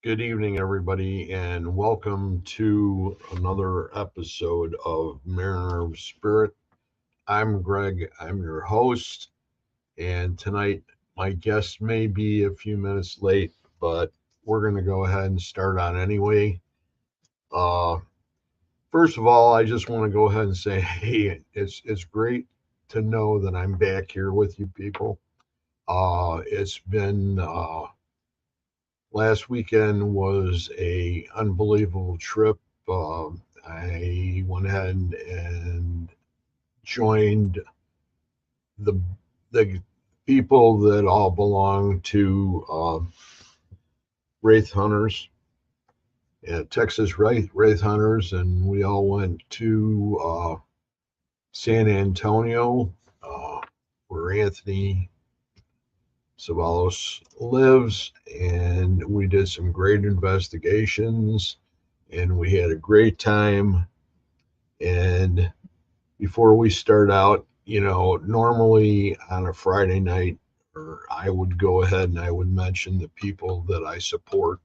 Good evening, everybody, and welcome to another episode of Mariner of Spirit. I'm Greg, I'm your host, and tonight my guest may be a few minutes late, but we're going to go ahead and start on anyway. Uh, First of all, I just want to go ahead and say, hey, it's great to know that I'm back here with you people. It's been Last weekend was a unbelievable trip. I went ahead and joined the the people that all belong to Wraith Hunters, Texas Wraith Hunters, and we all went to San Antonio, where Anthony Savalos lives, and we did some great investigations, and we had a great time. And before we start out, normally on a Friday night, or I would go ahead and I would mention the people that I support.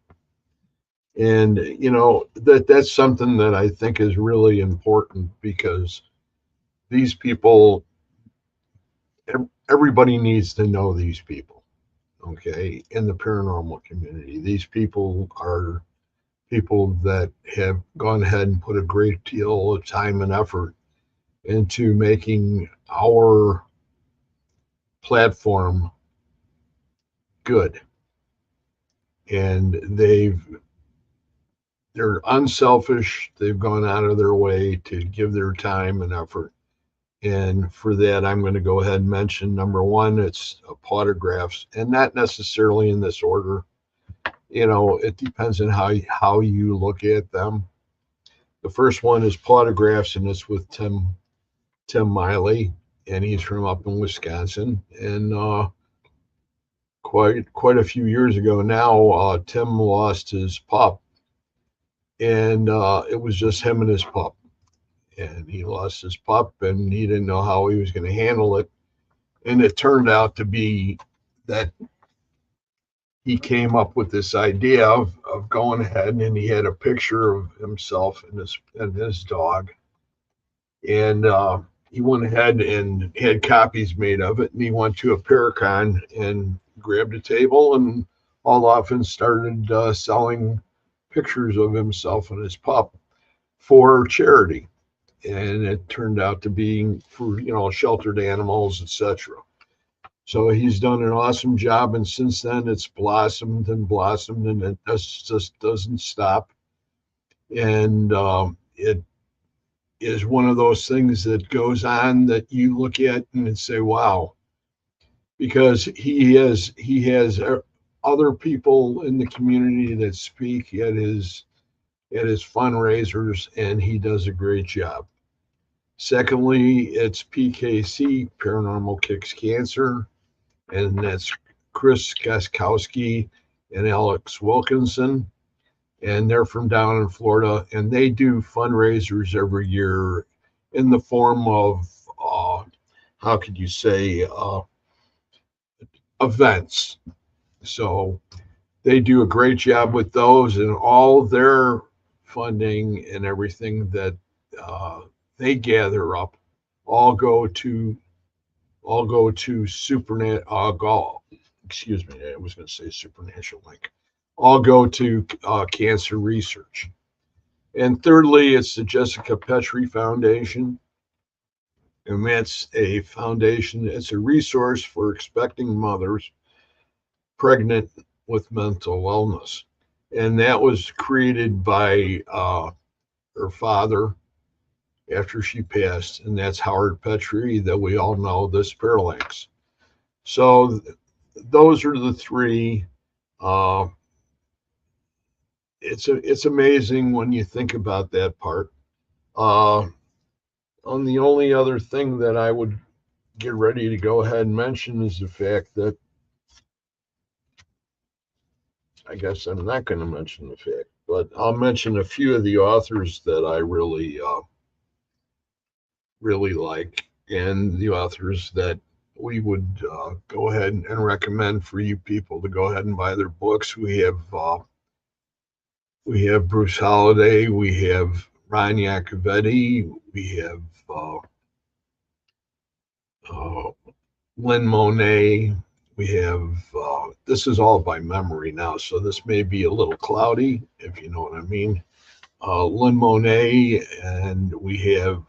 And that's something that I think is really important because these people, everybody needs to know these people, okay, in the paranormal community. These people are people that have gone ahead and put a great deal of time and effort into making our platform good. And they're unselfish. They've gone out of their way to give their time and effort. And for that, I'm going to go ahead and mention number one, it's potographs, and not necessarily in this order. It depends on how you look at them. The first one is potographs, and it's with Tim Miley, and he's from up in Wisconsin. And quite a few years ago now, Tim lost his pup, and it was just him and his pup. And he lost his pup, and he didn't know how he was going to handle it. And it turned out to be that he came up with this idea of going ahead, and he had a picture of himself and his dog, and he went ahead and had copies made of it, and he went to a Paracon and grabbed a table and all often started selling pictures of himself and his pup for charity. And it turned out to be for sheltered animals, etc. So he's done an awesome job, and since then it's blossomed and blossomed, and it just doesn't stop. And it is one of those things that goes on that you look at and say, "Wow," because he has other people in the community that speak at his fundraisers, and he does a great job. Secondly, it's PKC, Paranormal Kicks Cancer, and that's Chris Gaskowski and Alex Wilkinson, and they're from down in Florida, and they do fundraisers every year in the form of, how could you say, events. So they do a great job with those, and all their funding and everything that they gather up all go to excuse me, I was going to say Supernatural Link, all go to cancer research. And thirdly, it's the Jessica Petrie Foundation, and that's a foundation. It's a resource for expecting mothers pregnant with mental wellness. And that was created by her father after she passed, and that's Howard Petrie that we all know, this Parallax. So those are the three. Uh, it's amazing when you think about that part. Uh, on the only other thing that I would get ready to go ahead and mention is the fact that I guess I'm not going to mention the fact, but I'll mention a few of the authors that I really like, and the authors that we would go ahead and recommend for you people to go ahead and buy their books. We have Bruce Holiday, we have Ron Iacovetti, we have uh, uh, Lynn Monet. We have this is all by memory now, so this may be a little cloudy, if you know what I mean. Lynn Monet, and we have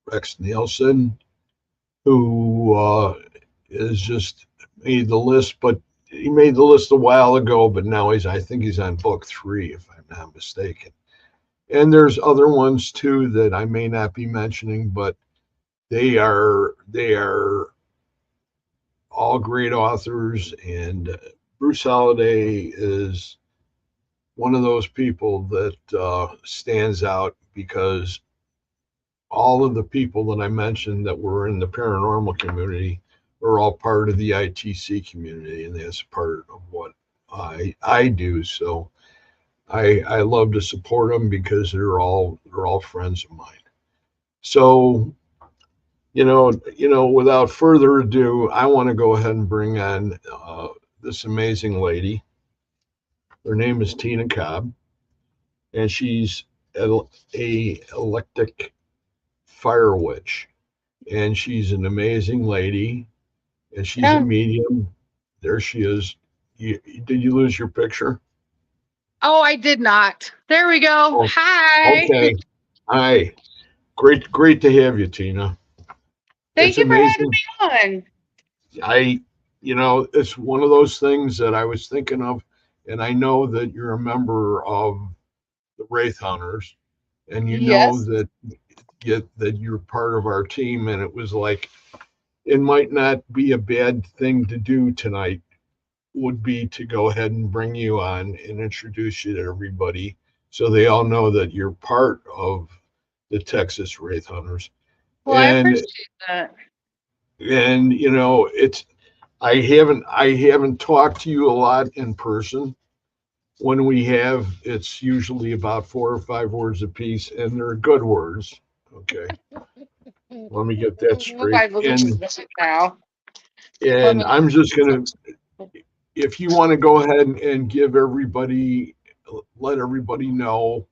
Rex Nielsen, who is just made the list, but he made the list a while ago, but now I think he's on book 3, if I'm not mistaken. And there's other ones too that I may not be mentioning, but they are all great authors. And Bruce Holiday is one of those people that stands out because all of the people that I mentioned that were in the paranormal community are all part of the ITC community, and that's part of what I do. So I love to support them because they're all friends of mine. So without further ado, I want to go ahead and bring on this amazing lady. Her name is Tina Cobb, and she's a eclectic fire witch, and she's an amazing lady, and she's a Yeah. medium. There she is. Did you lose your picture? Oh, I did not. There we go. Oh, Hi. okay. Hi. Great to have you, Tina. Thank It's you for having amazing. me on. I, it's one of those things that I was thinking of, and I know that you're a member of the Wraith Hunters, and you know Yes. that you're part of our team, and it was like it might not be a bad thing to do tonight would be to go ahead and bring you on and introduce you to everybody so they all know that you're part of the Texas Wraith Hunters. Well, I And appreciate that. it's I haven't talked to you a lot in person. When we have, it's usually about 4 or 5 words a piece, and they're good words. Okay, let me get that My straight. Bible's in And position now. Let and me. I'm just gonna, if you want to go ahead and give everybody, let everybody know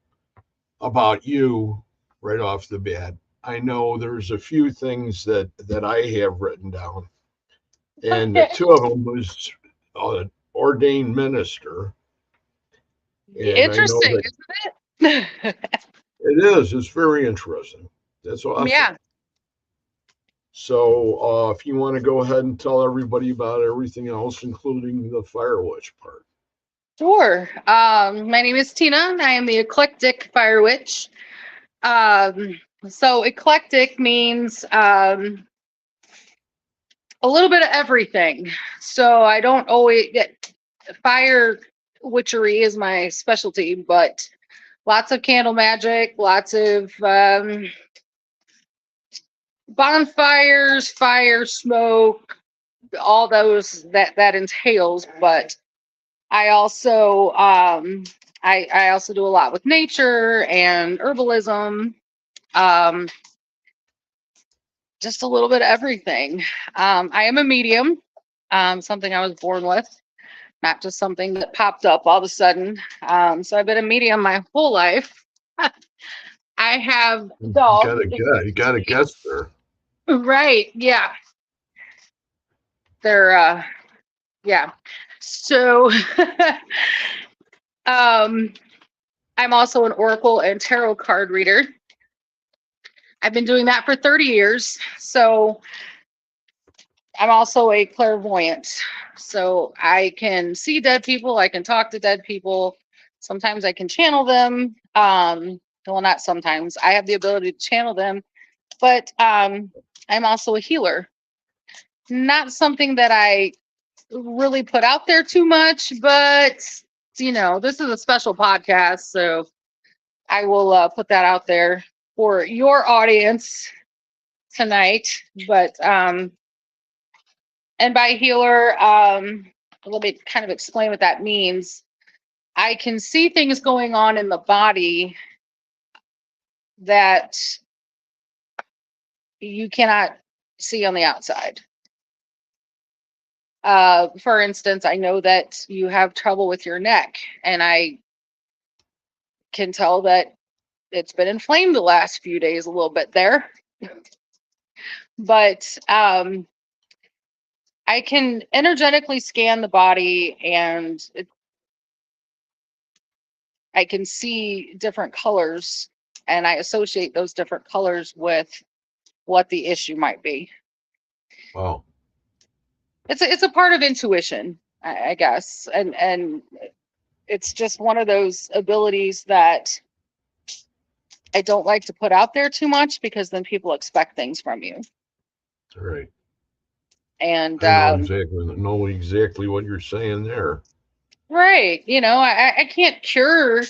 about you right off the bat. I know there's a few things that I have written down, and Okay. two of them was ordained minister, and I know Interesting, that isn't it? it is. It's very interesting. That's awesome. Yeah, So if you want to go ahead and tell everybody about everything else, including the Firewatch part. sure. My name is Tina. I am the eclectic fire witch. So eclectic means a little bit of everything. So I don't always get fire witchery is my specialty, but lots of candle magic, lots of bonfires, fire, smoke, all those that entails. But I also I also do a lot with nature and herbalism. Um, just a little bit of everything. I am a medium, something I was born with, not just something that popped up all of a sudden. So I've been a medium my whole life. I have You got dogs. to guess. You got to guess there. Right. Yeah. They're yeah. So um I'm also an oracle and tarot card reader. I've been doing that for 30 years. So I'm also a clairvoyant. So I can see dead people. I can talk to dead people. Sometimes I can channel them. Well, not sometimes. I have the ability to channel them, but I'm also a healer. Not something that I really put out there too much, but this is a special podcast, so I will put that out there for your audience tonight. But and by healer, let me kind of explain what that means. I can see things going on in the body that you cannot see on the outside. For instance, I know that you have trouble with your neck, and I can tell that it's been inflamed the last few days a little bit there. But I can energetically scan the body, and I can see different colors, and I associate those different colors with what the issue might be. Wow. It's a part of intuition, I guess, and it's just one of those abilities that I don't like to put out there too much, because then people expect things from you. Right. And I know exactly what you're saying there. right, I can't cure.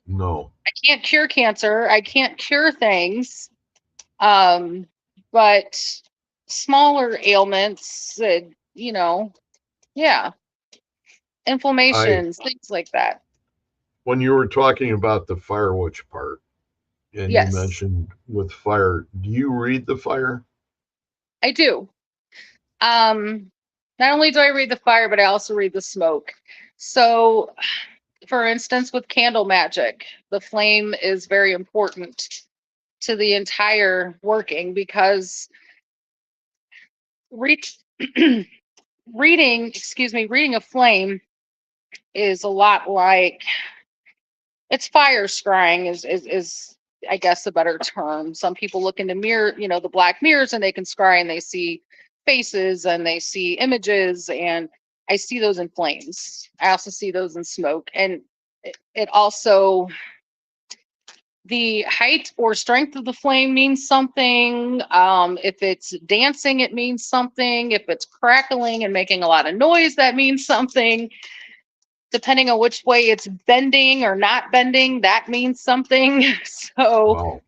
No. I can't cure cancer. I can't cure things. But smaller ailments, yeah, inflammations, things like that. When you were talking about the fire witch part, and you Yes, mentioned with fire, do you read the fire? I do. Not only do I read the fire, but I also read the smoke. So, for instance, with candle magic, the flame is very important to the entire working, because read, reading a flame is a lot like, it's fire scrying is I guess a better term. Some people look in the mirror, the black mirrors, and they can scry, and they see faces, and they see images, and I see those in flames. I also see those in smoke, and it also, the height or strength of the flame means something. If it's dancing, it means something. If it's crackling and making a lot of noise, that means something. Depending on which way it's bending or not bending, that means something. So Wow.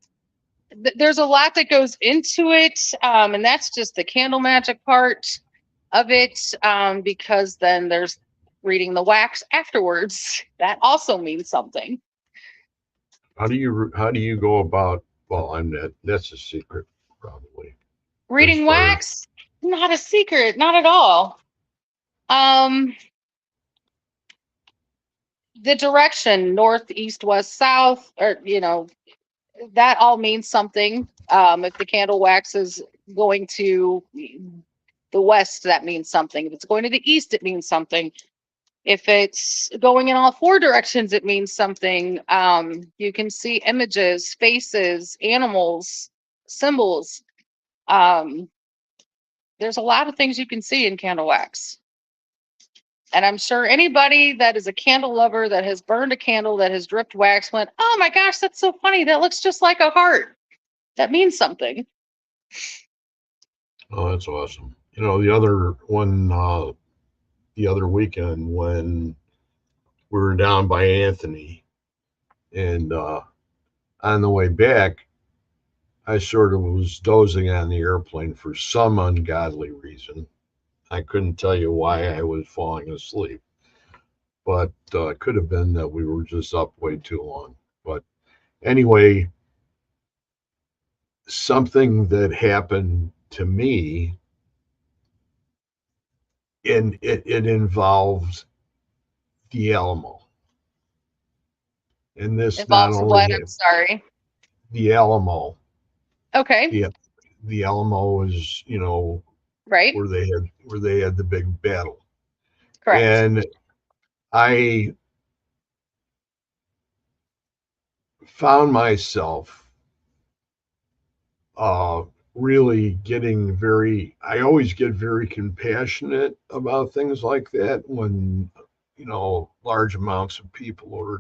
there's a lot that goes into it, and that's just the candle magic part of it, because then there's reading the wax afterwards. That also means something. How do you go about? Well, that's a secret, probably, as Reading far as wax, not a secret, not at all. Um, the direction, north, east, west, south, or that all means something. If the candle wax is going to the west, that means something. If it's going to the east, it means something. If it's going in all four directions, it means something. You can see images, faces, animals, symbols. Um, there's a lot of things you can see in candle wax. And I'm sure anybody that is a candle lover that has burned a candle that has dripped wax went, "Oh my gosh, that's so funny. That looks just like a heart." That means something. oh, that's awesome. The other weekend when we were down by Anthony, and on the way back, I sort of was dozing on the airplane for some ungodly reason. I couldn't tell you why I was falling asleep, but it could have been that we were just up way too long. But anyway, something that happened to me, and it involves the Alamo. And this not Involves only what? I'm hit sorry. the Alamo, Okay. the the Alamo is, Right. where they had the big battle. Correct. And I found myself uh, really getting very, I always get very compassionate about things like that when, large amounts of people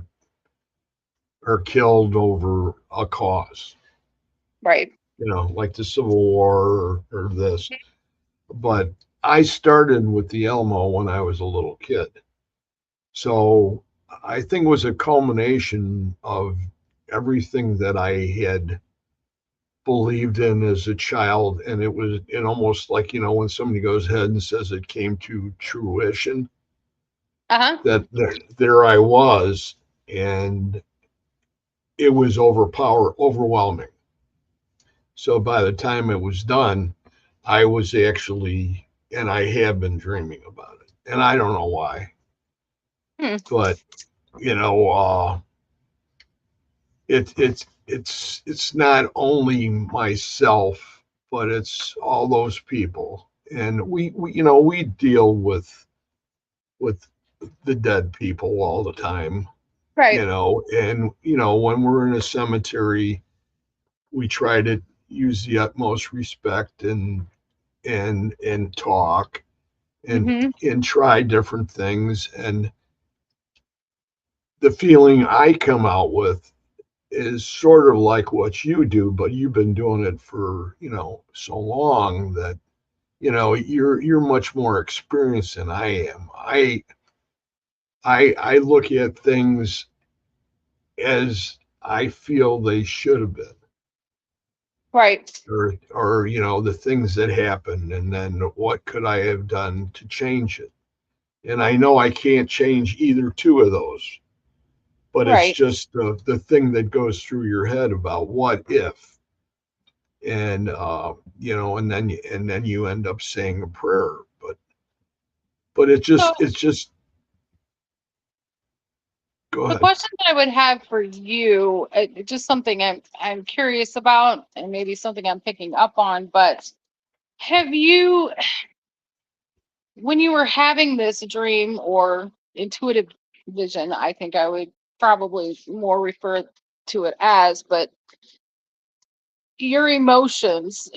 are killed over a cause, Right. like the Civil War or this. But I started with the Alamo when I was a little kid. So I think it was a culmination of everything that I had believed in as a child. And it was almost like, when somebody goes ahead and says it came to fruition, Uh-huh. that there I was. And it was overwhelming. So by the time it was done, I was actually, and I have been dreaming about it. And I don't know why, Hmm. but you know, uh, it's not only myself, but it's all those people, and we deal with the dead people all the time, Right. and when we're in a cemetery, we try to use the utmost respect and talk and Mm-hmm. and try different things, and the feeling I come out with is sort of like what you do, but you've been doing it for, so long that, you're much more experienced than I am. I look at things as I feel they should have been, Right. or the things that happened, and then what could I have done to change it? And I know I can't change either two of those, but it's Right. just the thing that goes through your head about what if, and and then you end up saying a prayer, but So it's just go the ahead. question that I would have for you, just something I'm curious about, and maybe something I'm picking up on, but have you, when you were having this dream or intuitive vision, I think I would probably more refer to it as, but your emotions,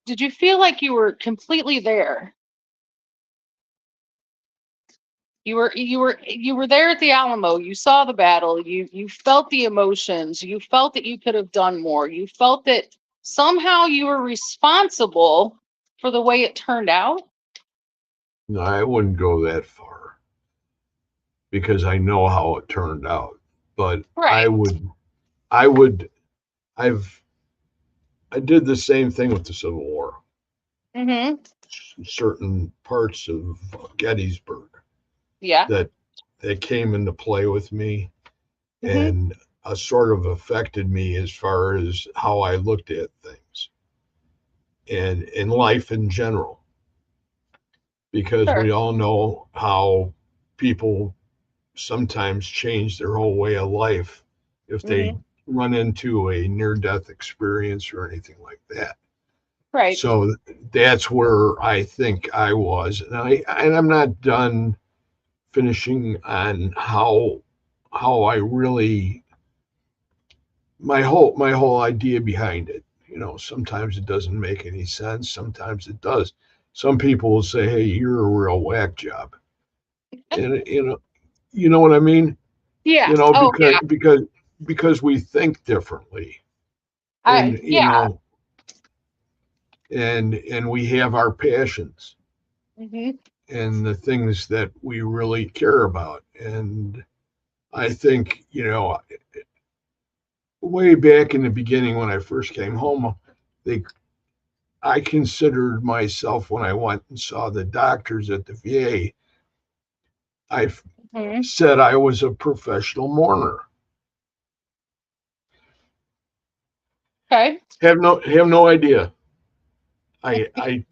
did you feel like you were completely there? You were there at the Alamo. You saw the battle. You felt the emotions. You felt that you could have done more. You felt that somehow you were responsible for the way it turned out. No, I wouldn't go that far because I know how it turned out, but i Right. would i would I've I did the same thing with the Civil War, Mm-hmm. certain parts of Gettysburg Yeah. that came into play with me, Mm-hmm. and sort of affected me as far as how I looked at things and in life in general, because Sure. we all know how people sometimes change their whole way of life if they Mm-hmm. run into a near death experience or anything like that. Right. So that's where I think I was, and I'm not done finishing on how I really, my whole idea behind it. Sometimes it doesn't make any sense. Sometimes it does. Some people will say, "Hey, you're a real whack job," and you know what I mean. Yeah. Oh, Because yeah. we think differently, I and yeah. and we have our passions Mm-hmm. and the things that we really care about. And I think, way back in the beginning when I first came home, they I considered myself, when I went and saw the doctors at the VA, I Mm-hmm. said I was a professional mourner. Okay. Have no idea. I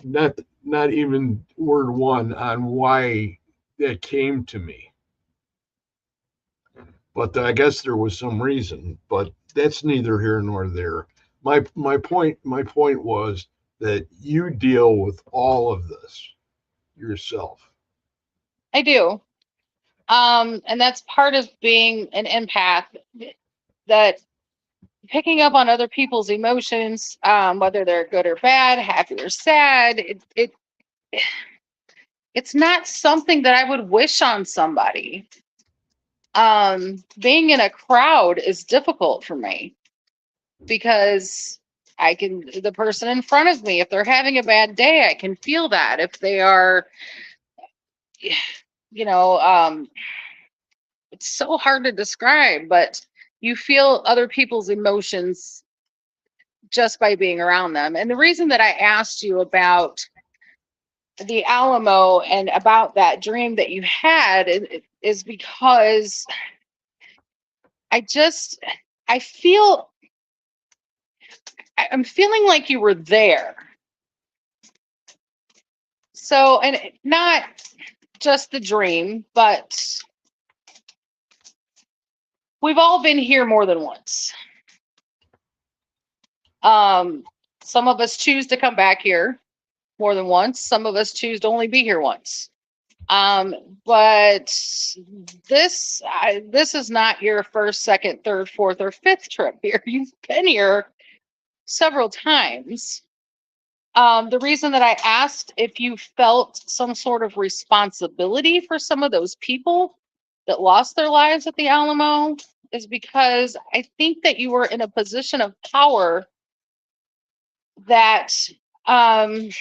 not even word one on why that came to me. But I guess there was some reason, but that's neither here nor there. My point was that you deal with all of this yourself. I do. And that's part of being an empath. That picking up on other people's emotions, whether they're good or bad, happy or sad. It's not something that I would wish on somebody. Being in a crowd is difficult for me because the person in front of me, if they're having a bad day, I can feel that. If they are, you know, it's so hard to describe, but you feel other people's emotions just by being around them. And the reason that I asked you about the Alamo and about that dream that you had is because I just, I feel, I'm feeling like you were there. So, and not just the dream, but we've all been here more than once. Some of us choose to come back here more than once. Some of us choose to only be here once. But this is not your first, second, third, fourth, or fifth trip here. You've been here several times. The reason that I asked if you felt some sort of responsibility for some of those people that lost their lives at the Alamo is because I think that you were in a position of power that, not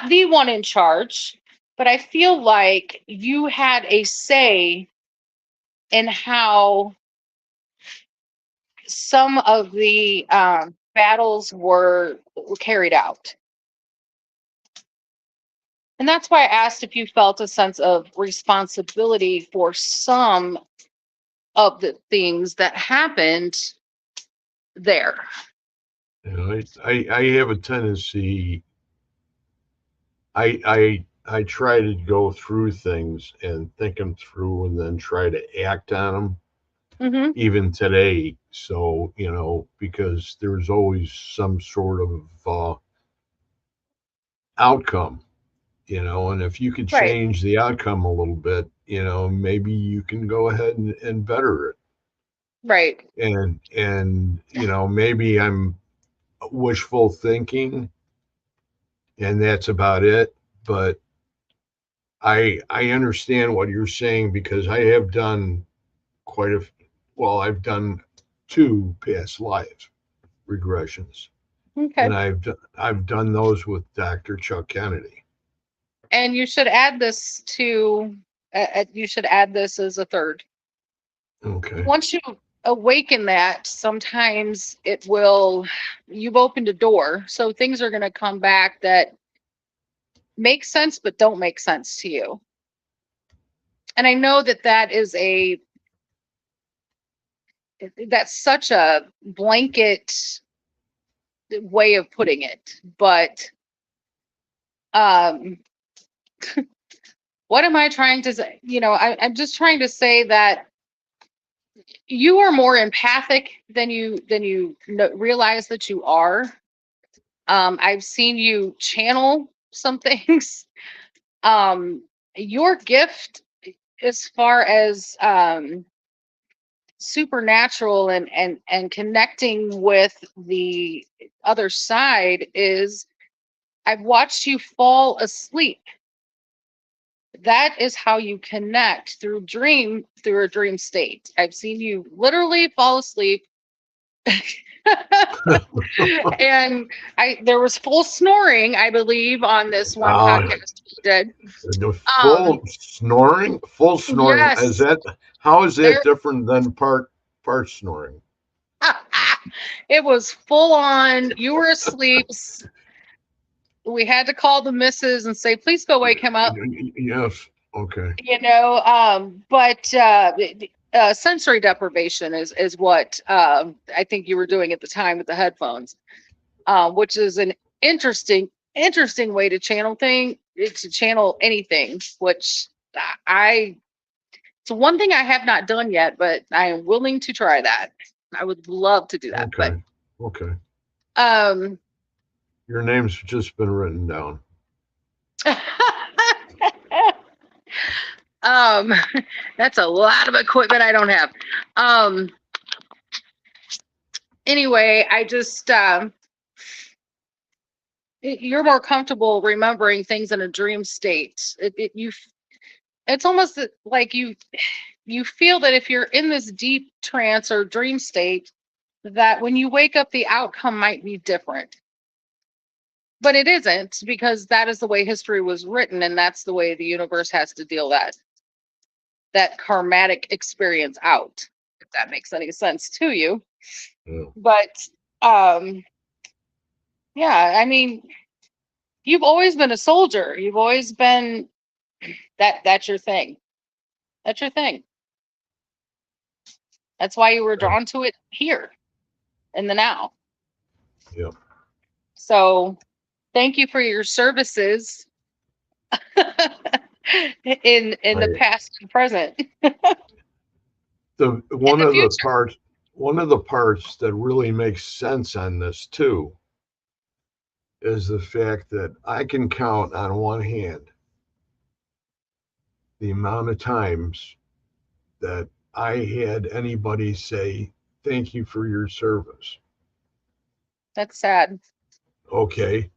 the one in charge, but I feel like you had a say in how some of the battles were carried out. And that's why I asked if you felt a sense of responsibility for some of the things that happened there. You know, I have a tendency. I try to go through things and think them through, and then try to act on them. Mm-hmm. Even today, so because there's always some sort of outcome, and if you could Right. change the outcome a little bit, maybe you can go ahead and better it. Right. And maybe I'm wishful thinking, and that's about it. But I understand what you're saying, because I have done quite a well, I've done 2 past life regressions, Okay. and I've done those with Dr. Chuck Kennedy. And you should add this to, you should add this as a third. Okay. Once you awaken that, sometimes you've opened a door. So things are going to come back that make sense, but don't make sense to you. And I know that that's such a blanket way of putting it, but um, what am I trying to say? I'm just trying to say that you are more empathic than you realize that you are. I've seen you channel some things. Your gift, as far as supernatural and connecting with the other side, is I've watched you fall asleep. That is how you connect through a dream state. I've seen you literally fall asleep. And there was full snoring, I believe, on this one uh, podcast we did. the Um, full snoring, is yes, that how is that there different than part snoring? it was full on. You were asleep. We had to call the missus and say, please go wake him up. Yes. Okay. But sensory deprivation is what I think you were doing at the time with the headphones, which is an interesting way to channel anything, which I it's one thing I have not done yet, but I am willing to try that. I would love to do that. But Okay. Okay. um Your name's just been written down. um that's a lot of equipment I don't have. Um anyway, I just you're more comfortable remembering things in a dream state. It's almost like you feel that if you're in this deep trance or dream state, that when you wake up, the outcome might be different. But it isn't, because that is the way history was written, and that's the way the universe has to deal that karmatic experience out, if that makes any sense to you. Yeah. But yeah, I mean, you've always been a soldier. You've always been that's your thing. That's your thing. That's why you were drawn to it here in the now. Yeah. So thank you for your services in the past and present. One the of the future. parts that really makes sense on this too is the fact that I can count on one hand the amount of times that I had anybody say, "Thank you for your service." That's sad. Okay.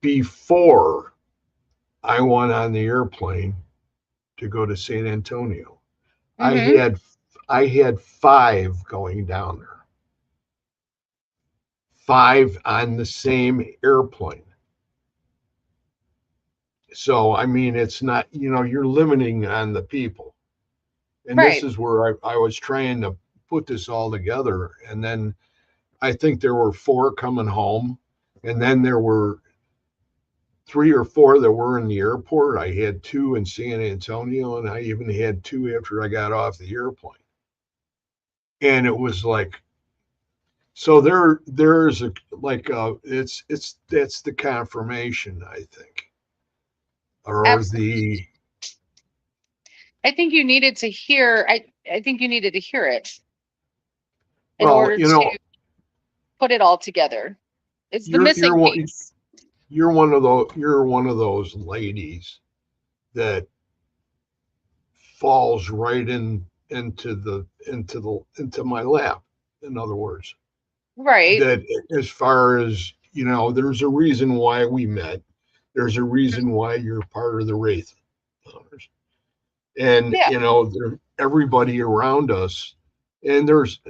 Before I went on the airplane to go to San Antonio, I Mm-hmm. had I had 5 going down there. 5 on the same airplane. So I mean, it's not, you're limiting on the people. And this Right. is where I was trying to put this all together. And then I think there were 4 coming home. And then there were 3 or 4 that were in the airport. I had 2 in San Antonio, and I even had 2 after I got off the airplane. And it was like, so there's a, like, it's that's the confirmation, I think, or Absolutely. the, I think you needed to hear. I think you needed to hear it in well, order to put it all together. It's the you're missing you're one piece. you're one of those ladies that falls right into my lap. In other words, Right. that as far as there's a reason why we met. There's a reason why you're part of the Wraith Hunters, and Yeah. everybody around us. And there's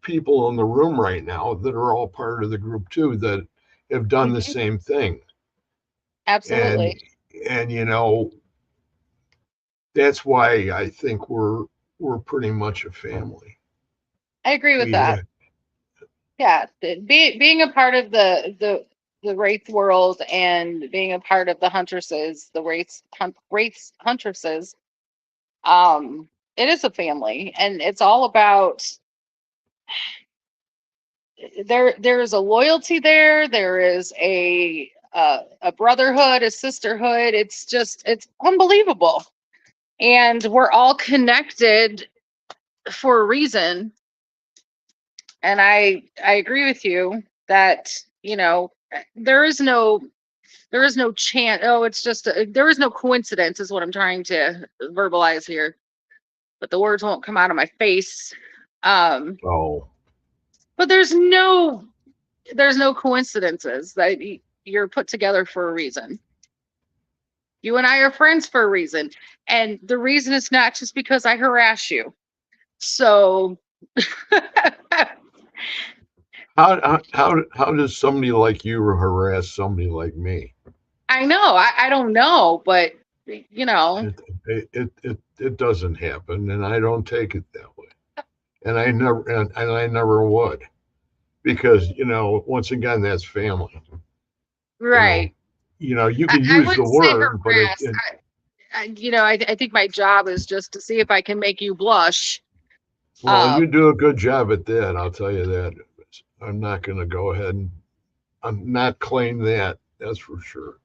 people in the room right now that are all part of the group too that have done the Hmm. same thing. And Absolutely. and that's why I think we're pretty much a family. I agree with We that. Yeah. Being a part of the wraith world and being a part of the huntresses, the wraiths huntresses, it is a family, and it's all about there is a loyalty there. There is a brotherhood, a sisterhood. It's unbelievable, and we're all connected for a reason. And I agree with you that there is no chance. Oh, it's just there is no coincidence, is what I'm trying to verbalize here, but the words won't come out of my face. oh But there's no coincidences that you're put together for a reason. You and I are friends for a reason, and the reason is not just because I harass you. So how does somebody like you harass somebody like me? I know I don't know, but you know, It doesn't happen, and I don't take it that way, and I never would, because once again, that's family. You know, right. you I, can I use the wouldn't say word, but harass. I think my job is just to see if I can make you blush. well, Um, you do a good job at that. I'll tell you that. I'm not going to go ahead and I'm not claim that. That's for sure.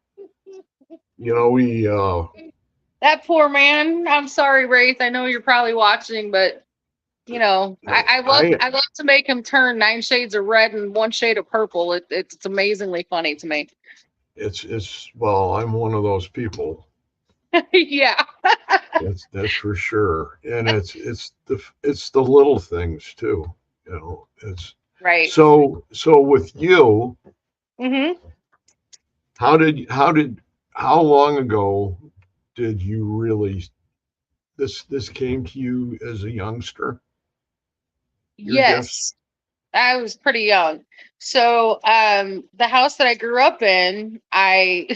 We that poor man. I'm sorry, Wraith. I know you're probably watching, but I I love to make him turn 9 shades of red and 1 shade of purple. It's amazingly funny to me. it's well, I'm one of those people. Yeah. That's for sure. And it's the little things too. It's Right. So with you, Hmm. how long ago did you really this came to you as a youngster? Your gifts? Yes, I was pretty young. So, the house that I grew up in, I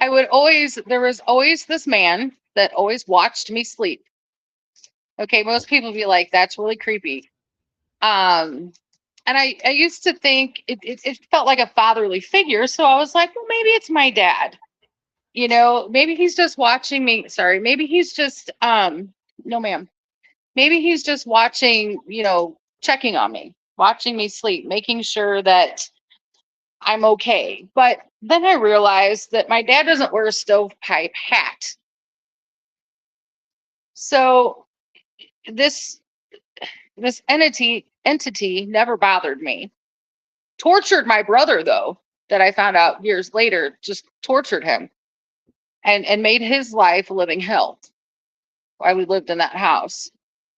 would always, there was always this man that always watched me sleep. Okay, most people be like, that's really creepy. Um, and I used to think it felt like a fatherly figure. So I was like, well, maybe it's my dad. Maybe he's just watching me. Sorry, maybe he's just, no, ma'am. Maybe he's just watching, checking on me, watching me sleep, making sure that I'm okay. But then I realized that my dad doesn't wear a stovepipe hat. So this this entity never bothered me. Tortured my brother though, that I found out years later, just tortured him and made his life a living hell while we lived in that house.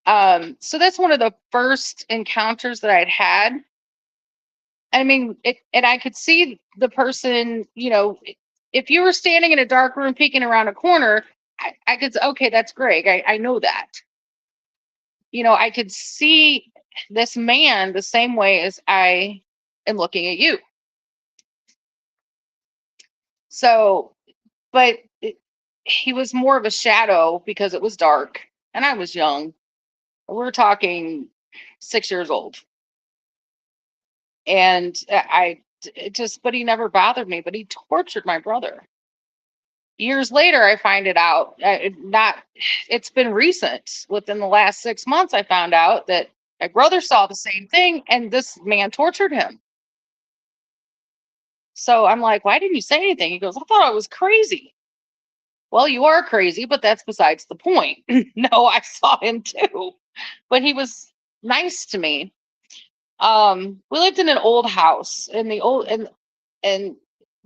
So that's one of the first encounters that I'd had. I mean, and I could see the person, if you were standing in a dark room peeking around a corner, I could say, okay, that's Greg. I know that. I could see this man the same way as I am looking at you. So, but he was more of a shadow because it was dark and I was young. We're talking 6 years old. And but he never bothered me, but he tortured my brother. Years later, I find it out. It's been recent. Within the last 6 months, I found out that my brother saw the same thing and this man tortured him. So I'm like, why didn't you say anything? He goes, I thought I was crazy. Well, you are crazy, but that's besides the point. No, I saw him too, but he was nice to me. We lived in an old house, and and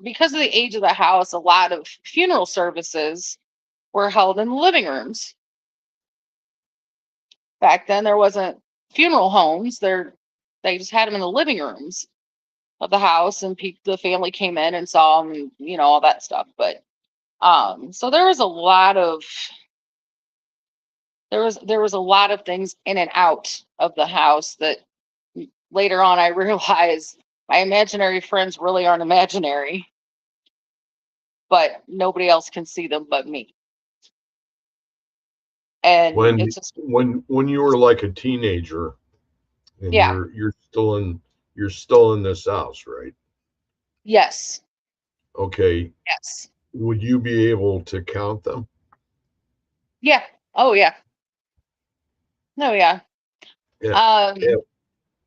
because of the age of the house, a lot of funeral services were held in the living rooms. Back then, there wasn't funeral homes. They just had them in the living rooms of the house, and the family came in and saw them, and, all that stuff. But so there was a lot of things in and out of the house that later on I realized my imaginary friends really aren't imaginary, but nobody else can see them but me. And When it's just, when you were like a teenager and yeah, you're still in this house, right? yes, Okay. yes, Would you be able to count them? yeah, oh yeah, no, yeah. At, at, Um,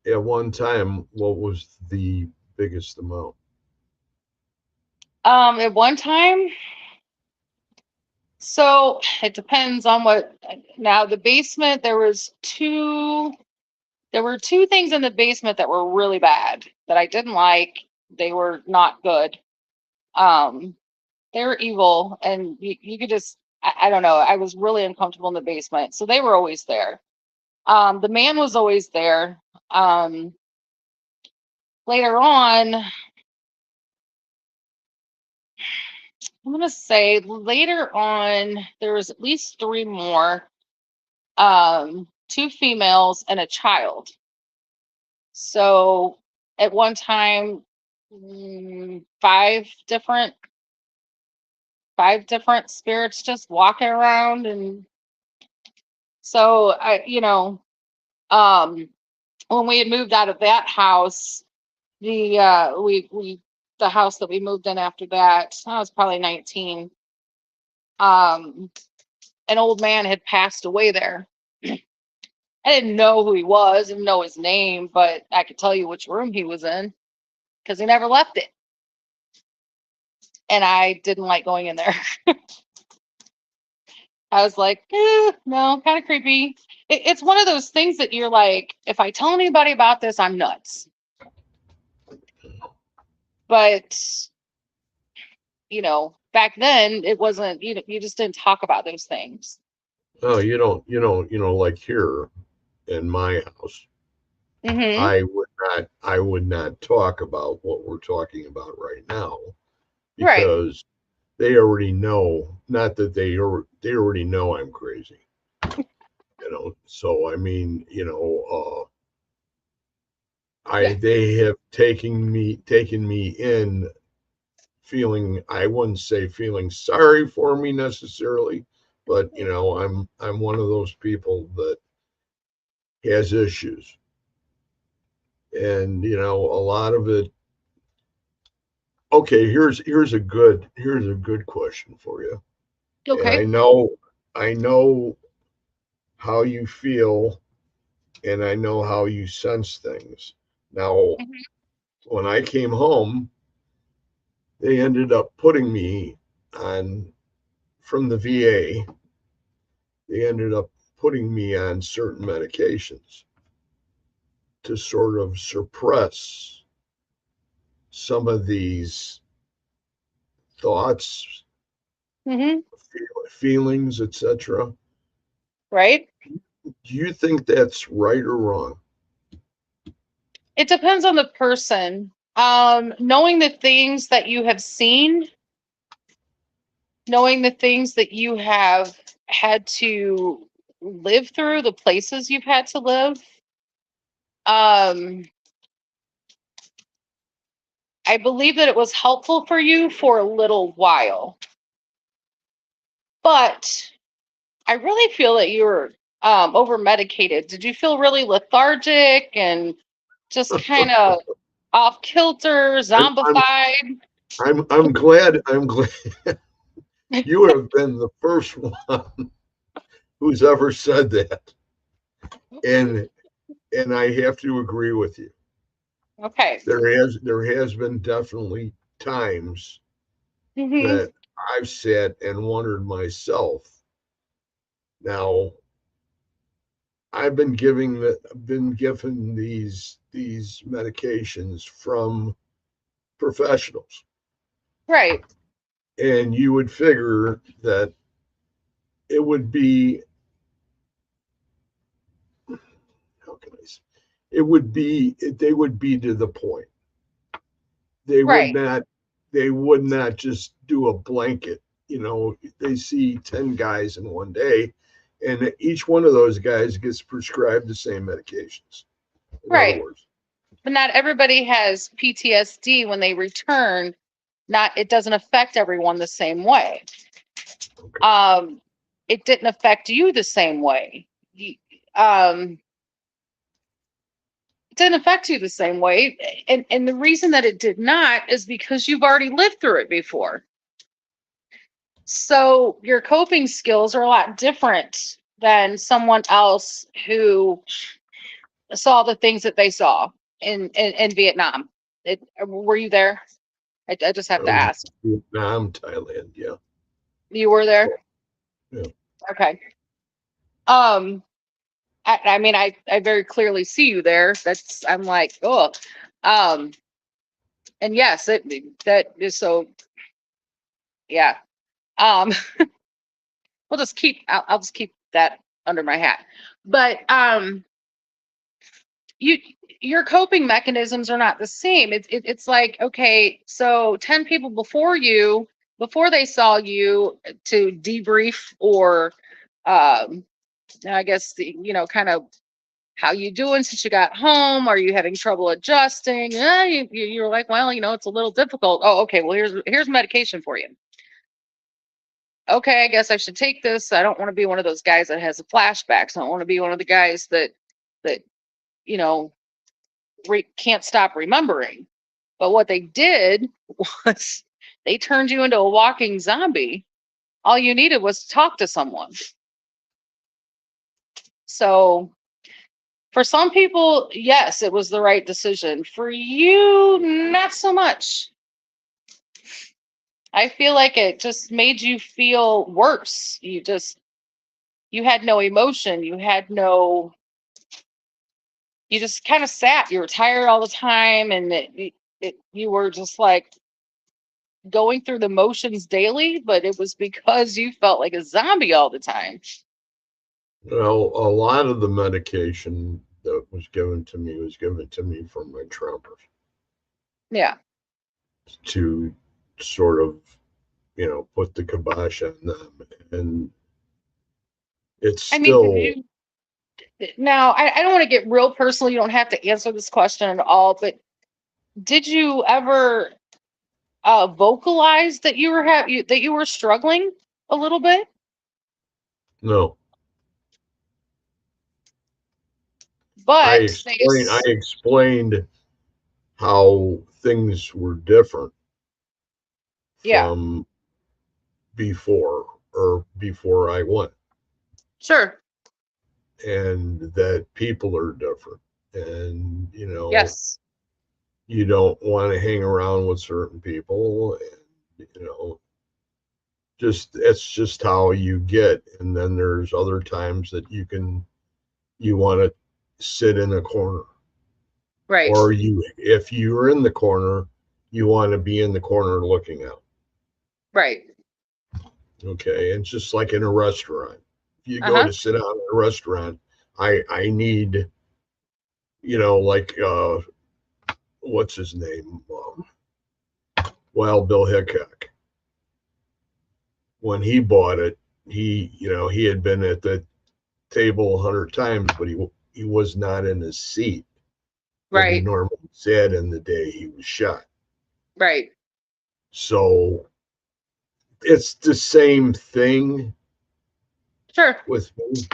at one time, what was the biggest amount? at one time, so it depends on what. Now the basement, there were two things in the basement that were really bad that I didn't like. They were not good. Um, they were evil, and you could just, I don't know. I was really uncomfortable in the basement, so they were always there. The man was always there. Um, Later on, I'm gonna say later on, there was at least three more, two females and a child. So at one time, five different spirits just walking around. And so um when we had moved out of that house, the house that we moved in after that, I was probably 19. um an old man had passed away there. I didn't know who he was, didn't know his name, but I could tell you which room he was in because he never left it. And I didn't like going in there. I was like, no, kind of creepy. It's one of those things that you're like, if I tell anybody about this, I'm nuts. But, back then it wasn't, you just didn't talk about those things. Oh, like here in my house. Mm-hmm. I would not talk about what we're talking about right now Right. because they already know, not that they already know I'm crazy, So I mean, Yeah. they have taken me in feeling, I wouldn't say feeling sorry for me necessarily, but I'm one of those people that has issues. And a lot of it. Okay, here's a good question for you. And Okay. I know how you feel, and I know how you sense things. Now, Mhm. when I came home, they ended up putting me on, from the VA, they ended up putting me on certain medications to sort of suppress some of these thoughts, Mhm. feelings, etc. Right. Do you think that's right or wrong? It depends on the person. Knowing the things that you have seen, knowing the things that you have had to live through, the places you've had to live. Um, I believe that it was helpful for you for a little while, but I really feel that you were over medicated. Did you feel really lethargic and just kind of off kilter, I'm I'm zombified? I'm glad you have been the first one who's ever said that, and I have to agree with you. Okay. There has been definitely times Hmm. that I've sat and wondered myself. Now, I've been given these medications from professionals, Right. and you would figure that it would be, how can I say, they would be to the point. They would Right. not they would not just do a blanket. They see 10 guys in one day, and each one of those guys gets prescribed the same medications. In other Right. words, But not everybody has PTSD when they return. Not it doesn't affect everyone the same way. okay. Um, it didn't affect you the same way. Um, it didn't affect you the same way, and the reason that it did not is because you've already lived through it before. So your coping skills are a lot different than someone else who saw the things that they saw in Vietnam. Were you there? I just have I to was ask. in Vietnam, Thailand, yeah. You were there? Yeah. Okay. I mean, I very clearly see you there. That's I'm like, oh, um, and yes, that is so. Yeah. Um, we'll just keep. I'll just keep that under my hat. But you your coping mechanisms are not the same. It's like okay, so 10 people before you, before they saw you to debrief or um, I guess kind of how you doing since you got home? Are you having trouble adjusting? You're like, well, it's a little difficult. Oh, okay. Well, here's medication for you. Okay, I guess I should take this. I don't want to be one of those guys that has the flashbacks. I don't want to be one of the guys that you know can't stop remembering. But what they did was they turned you into a walking zombie. All you needed was to talk to someone. So for some people, yes, it was the right decision. For you, not so much. I feel like it just made you feel worse. You had no emotion. You just kind of sat. You were tired all the time, and you were just like going through the motions daily. But it was because you felt like a zombie all the time. Well, a lot of the medication that was given to me from my traumas Yeah. to sort of, put the kibosh on them. And it's I mean, did still, you now I don't want to get real personal. You don't have to answer this question at all, but did you ever vocalize that that you were struggling a little bit? no. But I explained how things were different yeah, from before I went, sure. and that people are different. And, Yes. you don't want to hang around with certain people, and, it's just how you get. And then there's other times that you want to sit in a corner, Right. or if you're in the corner, you want to be in the corner looking out. Right. Okay. And it's just like in a restaurant. If you go Uh-huh. to sit down in a restaurant, I need, like, what's his name? Wild Bill Hickok. When he bought it, he had been at the table 100 times, but he was not in his seat that he Right. normally sat in the day he was shot. Right. So it's the same thing Sure. with me,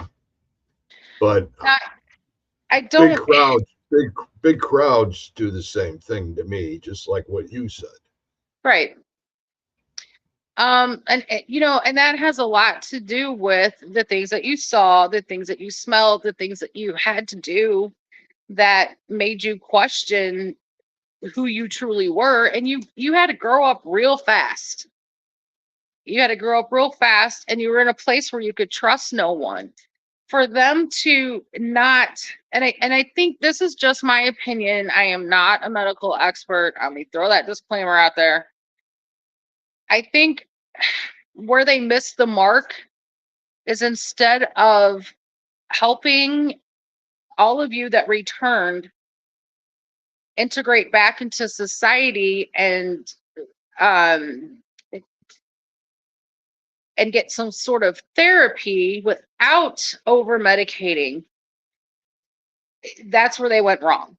but Now, I big don't crowds, big crowds do the same thing to me, just like what you said. right. And that has a lot to do with the things that you saw, the things that you smelled, the things that you had to do that made you question who you truly were. And you had to grow up real fast. You had to grow up real fast, and you were in a place where you could trust no one. For them to not, and I think this is just my opinion. I am not a medical expert. Let me throw that disclaimer out there. I think where they missed the mark is instead of helping all of you that returned integrate back into society um, and get some sort of therapy without over medicating, that's where they went wrong.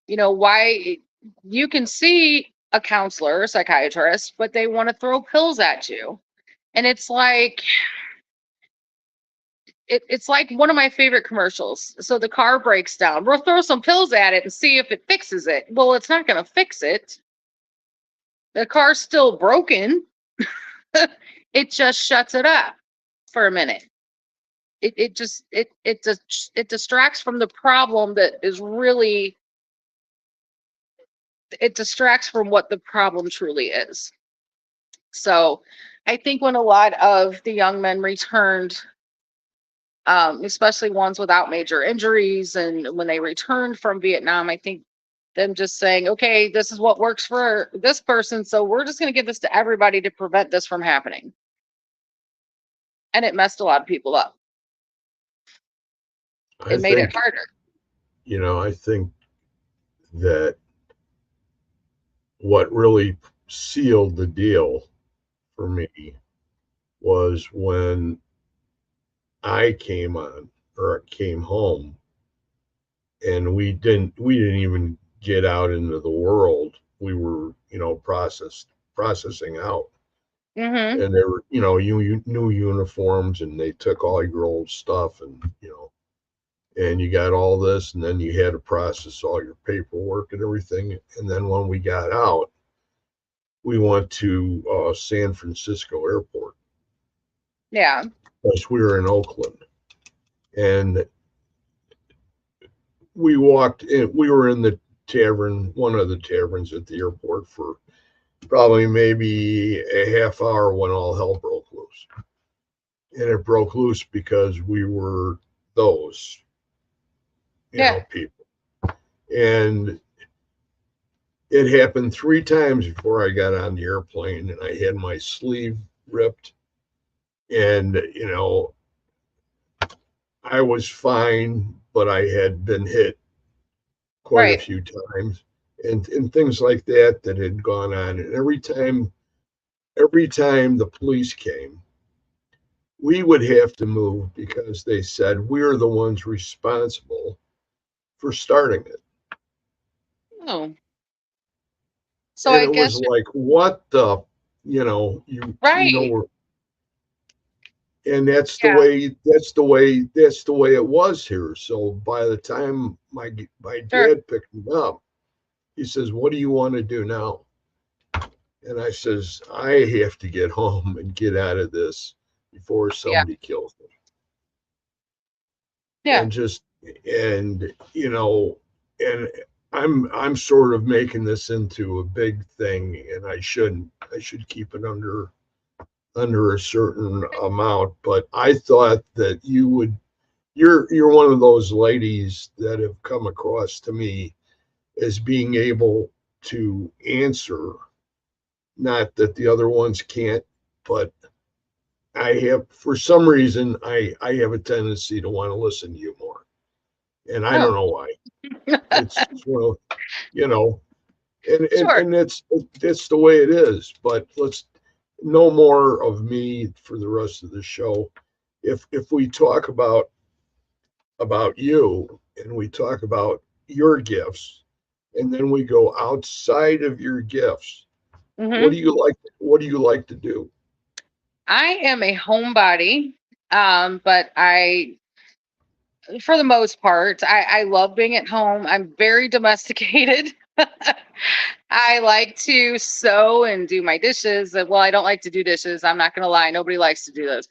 Why you can see a counselor, a psychiatrist, but they want to throw pills at you. And it's like it's like one of my favorite commercials. So the car breaks down. We'll throw some pills at it and see if it fixes it. Well, it's not going to fix it. The car's still broken. It just shuts it up for a minute. It distracts from the problem that is really, it distracts from what the problem truly is. So I think when a lot of the young men returned, especially ones without major injuries, and when they returned from Vietnam, I think them just saying, okay, this is what works for this person, so we're just going to give this to everybody to prevent this from happening. And it messed a lot of people up. I It made it think, harder. I think that what really sealed the deal for me was when I came home, and we didn't even get out into the world. We were, processing out. Mm-hmm. And there were, you new uniforms, and they took all your old stuff, and, and you got all this, and then you had to process all your paperwork and everything. And then when we got out, we went to San Francisco Airport, Yeah. because we were in Oakland. And we walked in, we were in the tavern, one of the taverns at the airport, for probably maybe a half hour when all hell broke loose. And it broke loose because we were those, Yeah. people. And it happened 3 times before I got on the airplane, and I had my sleeve ripped. And, I was fine, but I had been hit quite a Right. few times, and things like that that had gone on. And every time the police came, we would have to move because they said we're the ones responsible for starting it. Oh, so And I it was guess like, what the, you know, right. and Yeah. that's the way it was here. So by the time my Sure. dad picked me up, he says, "What do you want to do now?" And I says, "I have to get home and get out of this before Yeah. somebody kills me." Yeah. And just and you know, and I'm sort of making this into a big thing, and I shouldn't. I should keep it under a certain amount. But I thought that you would. You're one of those ladies that have come across to me as being able to answer. Not that the other ones can't, but I have, for some reason, I have a tendency to want to listen to you more, and I don't Oh, know why. It's well, you know, and and sure. and it's the way it is. But let's no more of me for the rest of the show. If we talk about you and we talk about your gifts, and then we go outside of your gifts, Hmm. what do you like to do? I am a homebody, but for the most part, I love being at home. I'm very domesticated. I like to sew and do my dishes. Well, I don't like to do dishes. I'm not going to lie. Nobody likes to do those.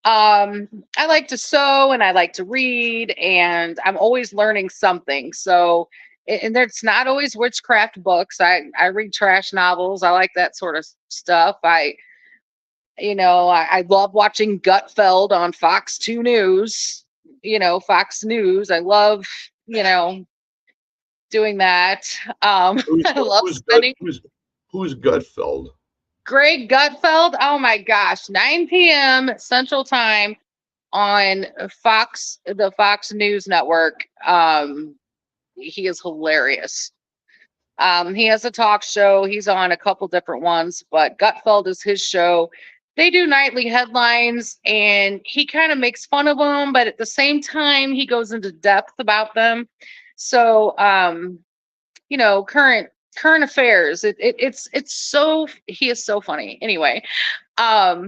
I like to sew and I like to read, and I'm always learning something. So, and there's not always witchcraft books. I read trash novels. I like that sort of stuff. I love watching Gutfeld on Fox 2 News, Fox News. I love, you know, doing that. Who's I love who's gut spending who's Gutfeld? Greg Gutfeld. Oh my gosh, 9 p.m. Central Time on the Fox News Network. He is hilarious. He has a talk show. He's on a couple different ones, but Gutfeld is his show. They do nightly headlines, and he kind of makes fun of them, but at the same time, he goes into depth about them. So, current affairs. It's so he is so funny. Anyway, um,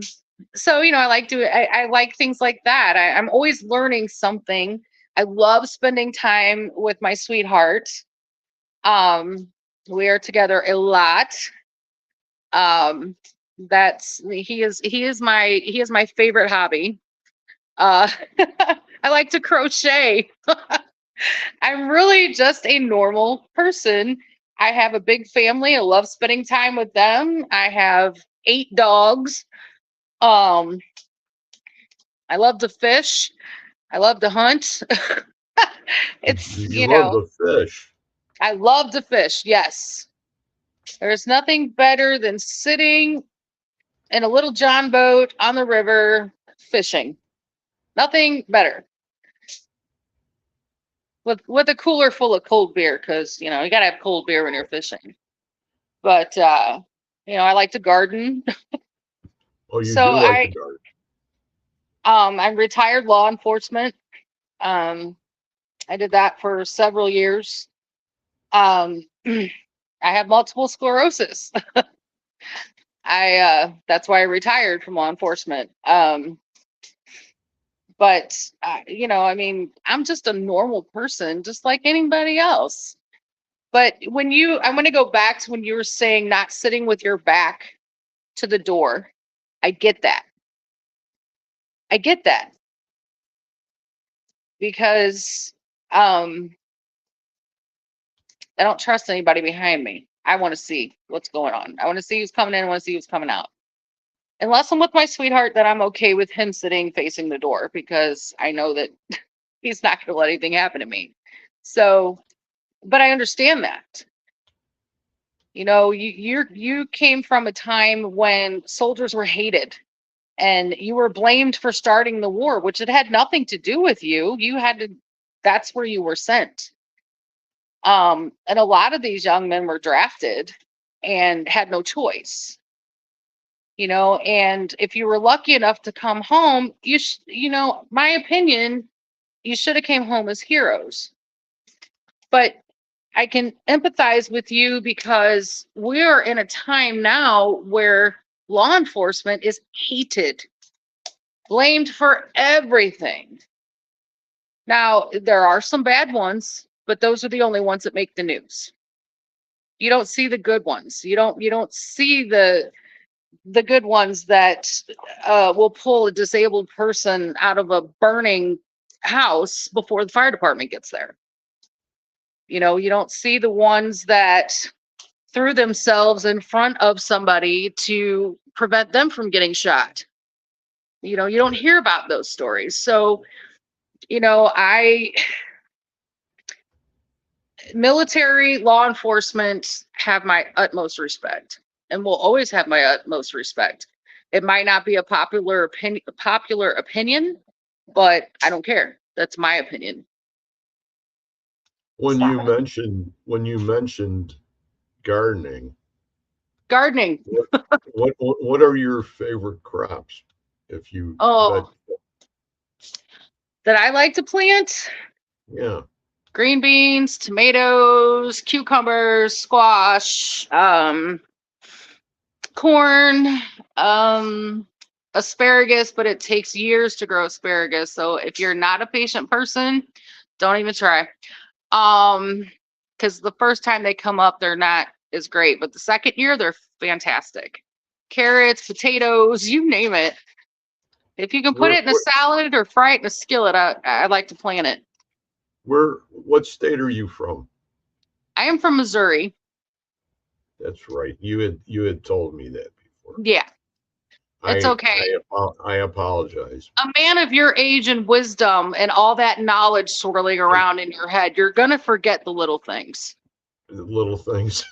so I like things like that. I'm always learning something. I love spending time with my sweetheart. um, we are together a lot. Um, that's he is my favorite hobby. Uh, I like to crochet. I'm really just a normal person. I have a big family. I love spending time with them. I have 8 dogs. Um, I love to fish. I love to hunt. it's You you love know the fish. I love to fish. Yes, there's nothing better than sitting in a little John boat on the river fishing. Nothing better with a cooler full of cold beer, because you gotta have cold beer when you're fishing. But I like to garden. Oh, you So do like the garden. I'm retired law enforcement. Um, I did that for several years. I have multiple sclerosis. I That's why I retired from law enforcement. But I mean, I'm just a normal person, just like anybody else. But I want to go back to when you were saying not sitting with your back to the door. I get that. I get that because um, I don't trust anybody behind me. I want to see what's going on. I want to see who's coming in. I want to see who's coming out. Unless I'm with my sweetheart, then I'm okay with him sitting facing the door because I know that he's not going to let anything happen to me. So, but I understand that. You came from a time when soldiers were hated, and you were blamed for starting the war, which it had nothing to do with you. That's where you were sent. And a lot of these young men were drafted and had no choice, and if you were lucky enough to come home, my opinion, you should have came home as heroes. But I can empathize with you because we're in a time now where law enforcement is hated, blamed for everything. Now, there are some bad ones, but those are the only ones that make the news. You don't see the good ones. You don't see the good ones that will pull a disabled person out of a burning house before the fire department gets there. You don't see the ones that threw themselves in front of somebody to prevent them from getting shot. You don't hear about those stories. So, military law enforcement have my utmost respect and will always have my utmost respect. It might not be a popular opinion, but I don't care. That's my opinion. When you mentioned gardening, what are your favorite crops? If you that I like to plant? Yeah. Green beans, tomatoes, cucumbers, squash, corn, asparagus, but it takes years to grow asparagus. So if you're not a patient person, don't even try. Because the first time they come up, they're not as great, but the second year, they're fantastic. Carrots, potatoes, you name it. If you can put it in a salad or fry it in a skillet, I like to plant it. What state are you from? I am from Missouri. That's right. You had told me that before. Yeah. It's okay. I apologize. A man of your age and wisdom and all that knowledge swirling around in your head, you're going to forget the little things. The little things.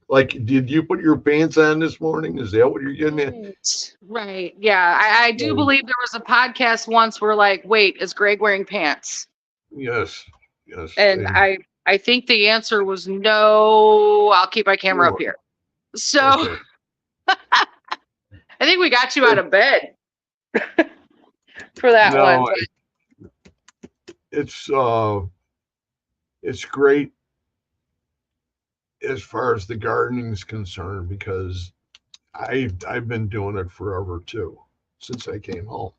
Like, did you put your pants on this morning? Is that what you're getting at? Right. Yeah. I do believe there was a podcast once where like, wait, is Greg wearing pants? Yes. And I think the answer was no. I'll keep my camera up here. So okay. I think we got you out of bed for that one. It's great as far as the gardening is concerned, because I've been doing it forever too, since I came home.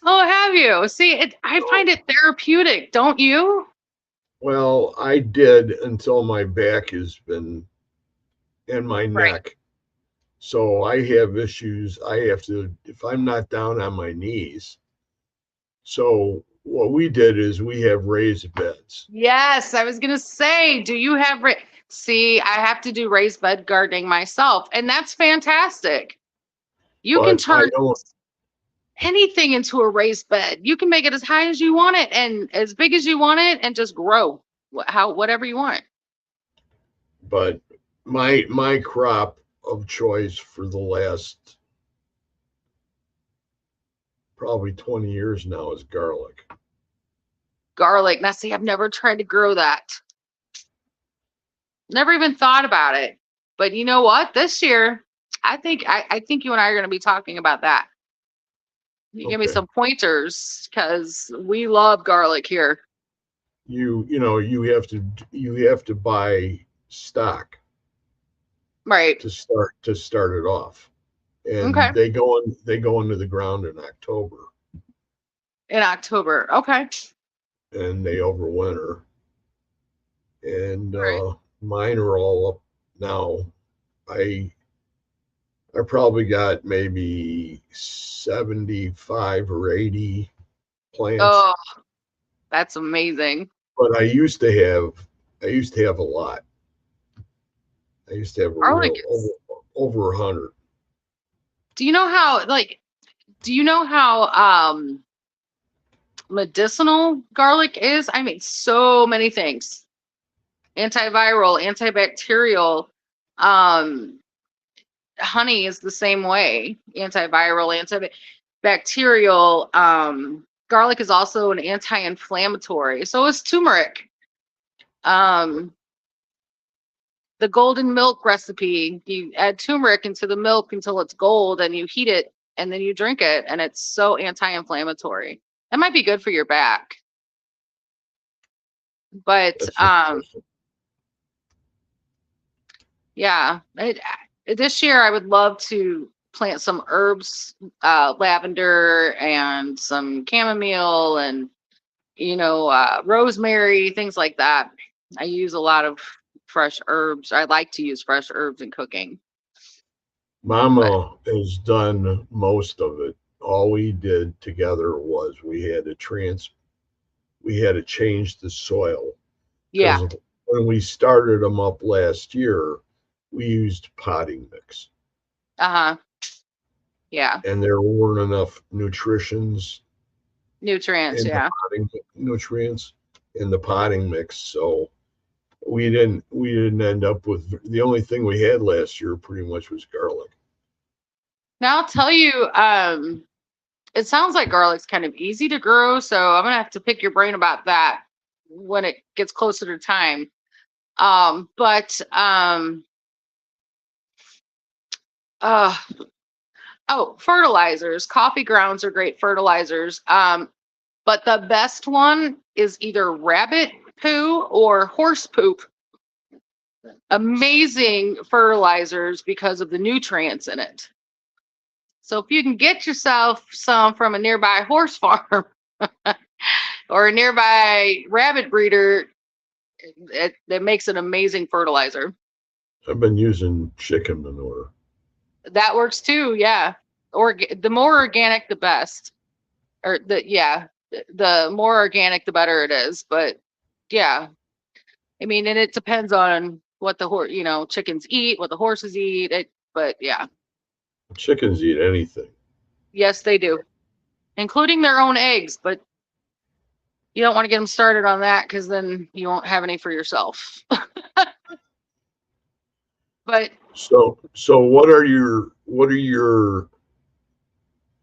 Oh, have you? See, I find it therapeutic, don't you? Well, I did until my back has been and my neck. So I have issues. I have to, if I'm not down on my knees. So what we did is we have raised beds. Yes, I was going to say, do you have See, I have to do raised bed gardening myself, and that's fantastic. You can turn anything into a raised bed. You can make it as high as you want it and as big as you want it and just grow whatever you want. But my crop of choice for the last probably 20 years now is garlic. Now, see, I've never tried to grow that. Never even thought about it. But you know what? This year, I think you and I are going to be talking about that. You give me some pointers because we love garlic here. You have to buy stock. Right. To start it off. And they go into the ground in October. Okay. And they overwinter. And mine are all up now. I probably got maybe 75 or 80 plants. Oh, that's amazing. But I used to have a lot. I used to have over 100. Do you know how medicinal garlic is? I mean, so many things. Antiviral, antibacterial, honey is the same way, antiviral, antibacterial. Garlic is also an anti-inflammatory. So is turmeric. Um, the golden milk recipe, you add turmeric into the milk until it's gold and you heat it and then you drink it, and it's so anti-inflammatory. That might be good for your back. But That's interesting. yeah, this year I would love to plant some herbs, lavender and some chamomile and rosemary, things like that. I use a lot of fresh herbs. I like to use fresh herbs in cooking. But Mama has done most of it. All we did together was we had to change the soil yeah, because when we started them up last year, we used potting mix, uh-huh. Yeah. and there weren't enough Nutrients, yeah. nutrients in the potting mix, so we didn't end up with the only thing we had last year pretty much was garlic. Now I'll tell you, it sounds like garlic's kind of easy to grow, so I'm gonna have to pick your brain about that when it gets closer to time. But uh oh, fertilizers. Coffee grounds are great fertilizers. But the best one is either rabbit poo or horse poop. Amazing fertilizers because of the nutrients in it. So if you can get yourself some from a nearby horse farm or a nearby rabbit breeder, it makes an amazing fertilizer. I've been using chicken manure. That works too, yeah. Or the more organic, the best. Or the more organic, the better it is. But yeah, I mean, and it depends on what the chickens eat, what the horses eat. But yeah, Chickens eat anything. yes, they do, including their own eggs. But you don't want to get them started on that because then you won't have any for yourself. But So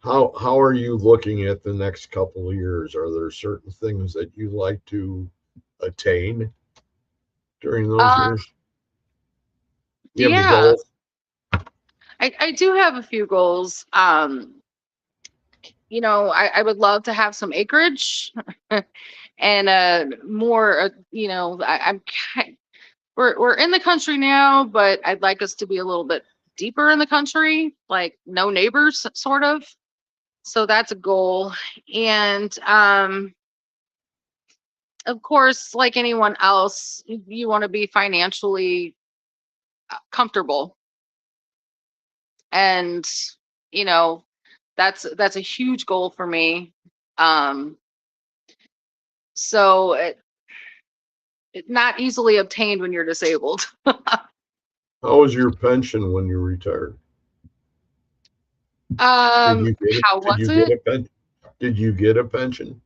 how are you looking at the next couple of years? Are there certain things that you like to attain during those uh, years? You have any yeah, goals? I do have a few goals. I would love to have some acreage and more. We're in the country now, but I'd like us to be a little bit deeper in the country, like no neighbors, sort of. So that's a goal. And of course, like anyone else, you want to be financially comfortable. And, you know, that's a huge goal for me. Um, so it's not easily obtained when you're disabled. How was your pension when you retired? Did you get it? How Did was you get it? a pen? Did you get a pension?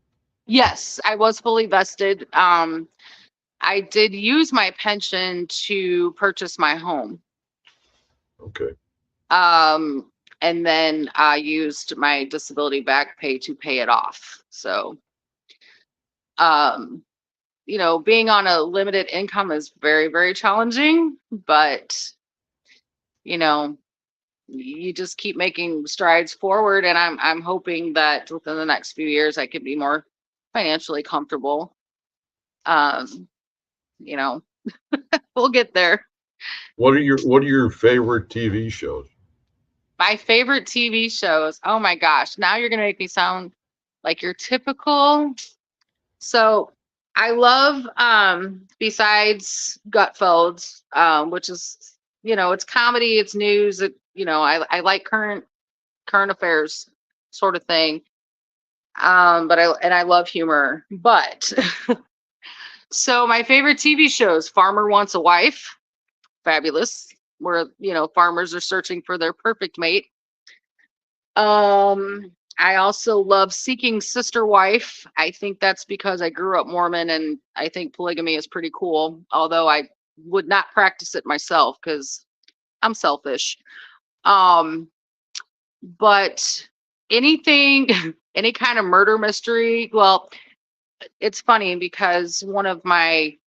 Yes, I was fully vested. I did use my pension to purchase my home. Okay. Um, and then I used my disability back pay to pay it off. So, um, being on a limited income is very, very challenging, but you know, you just keep making strides forward. And I'm hoping that within the next few years I can be more financially comfortable. Um, you know, we'll get there. What are your favorite TV shows? My favorite TV shows. Oh my gosh. Now you're going to make me sound like you're typical. So I love, besides Gutfeld, which is, it's comedy, it's news. I like current affairs sort of thing. But I love humor. But so my favorite TV shows, Farmer Wants a Wife, fabulous, where, farmers are searching for their perfect mate. I also love Seeking Sister Wife. I think that's because I grew up Mormon and I think polygamy is pretty cool, although I would not practice it myself because I'm selfish. Um, but anything, any kind of murder mystery. Well, it's funny because one of my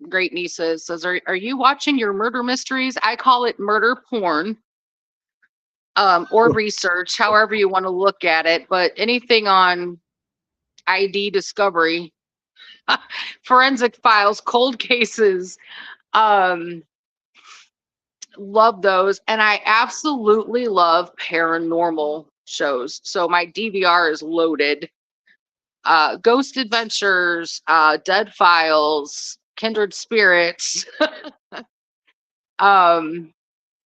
great nieces says, are you watching your murder mysteries? I call it murder porn, or research, however you want to look at it. But anything on ID discovery, forensic files, cold cases, um, love those. And I absolutely love paranormal shows. So my DVR is loaded. Ghost Adventures, Dead Files, Kindred Spirits, um,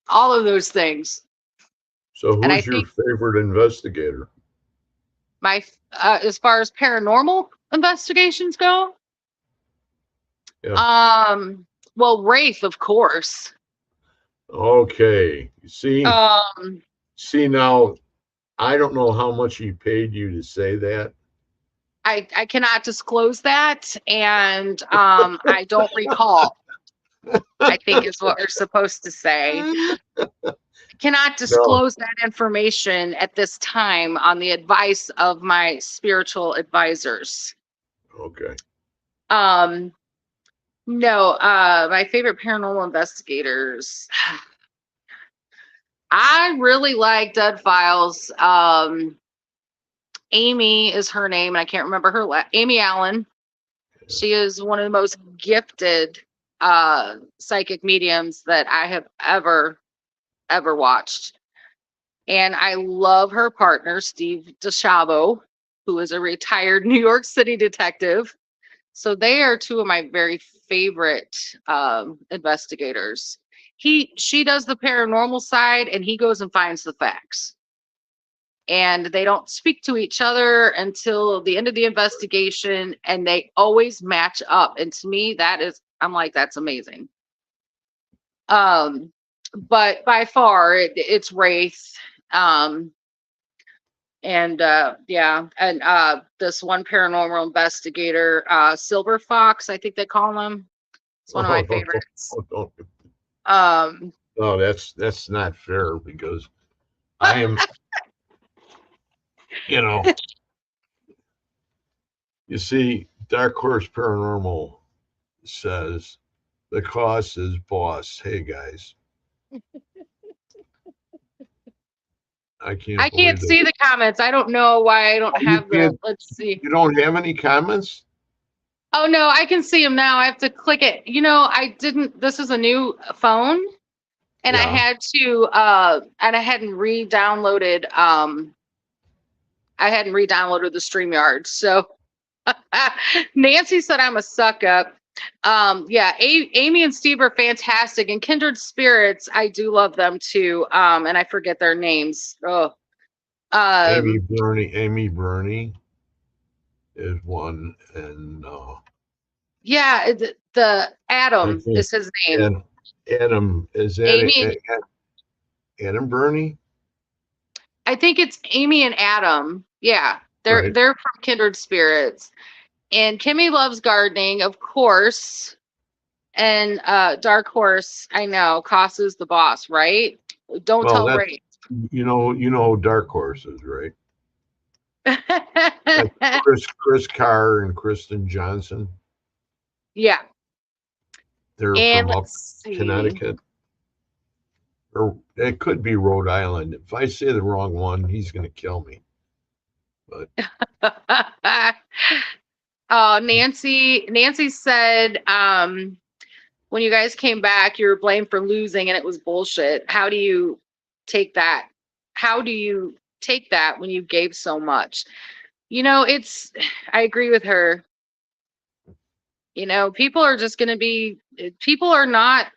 all of those things. So And I who's your think favorite investigator? my, as far as paranormal investigations go, Yeah. well, Wraith, of course. Okay. Um, See now, I don't know how much he paid you to say that. I cannot disclose that, and I don't recall. I think is what we're supposed to say. Cannot No. disclose that information at this time on the advice of my spiritual advisors. Okay. Um, no, my favorite paranormal investigators. I really like Dead Files. Amy is her name, and I can't remember her Amy Allen. She is one of the most gifted psychic mediums that I have ever watched. And I love her partner, Steve DeChavo, who is a retired New York City detective. So they are two of my very favorite investigators. She does the paranormal side, and he goes and finds the facts. And they don't speak to each other until the end of the investigation, and they always match up. And to me, I'm like, that's amazing. But by far, it's Wraith. Um, and yeah, and this one paranormal investigator, Silver Fox, I think they call him. It's one of my favorites. No, that's not fair because I am, you know, you see, Dark Horse Paranormal says the cost is boss. Hey guys, I can't I can't believe that. see the comments. I don't know why I don't Oh, you have can't. let's see. You don't have any comments? Oh no, I can see them now. I have to click it. You know, I didn't, this is a new phone, and Yeah. I hadn't re-downloaded the StreamYard. So Nancy said I'm a suck up. Yeah, Amy and Steve are fantastic, and Kindred Spirits, I do love them too. And I forget their names. Oh, Amy Burney is one, and yeah, the I Adam think is his name. and Adam is that Amy, Adam Burney, I think it's Amy and Adam. Yeah, right? they're from Kindred Spirits. And Kimmy loves gardening, of course. And Dark Horse, I know, Kos is the boss, right? Don't Well, tell that's Ray. Dark Horses, right? That's Chris Carr and Kristen Johnson. Yeah. They're And from up let's see. Connecticut, or it could be Rhode Island. If I say the wrong one, he's going to kill me. But Oh, Nancy said, when you guys came back, you were blamed for losing and it was bullshit. How do you take that? How do you take that when you gave so much? You know, I agree with her. You know, people are just going to be, people are not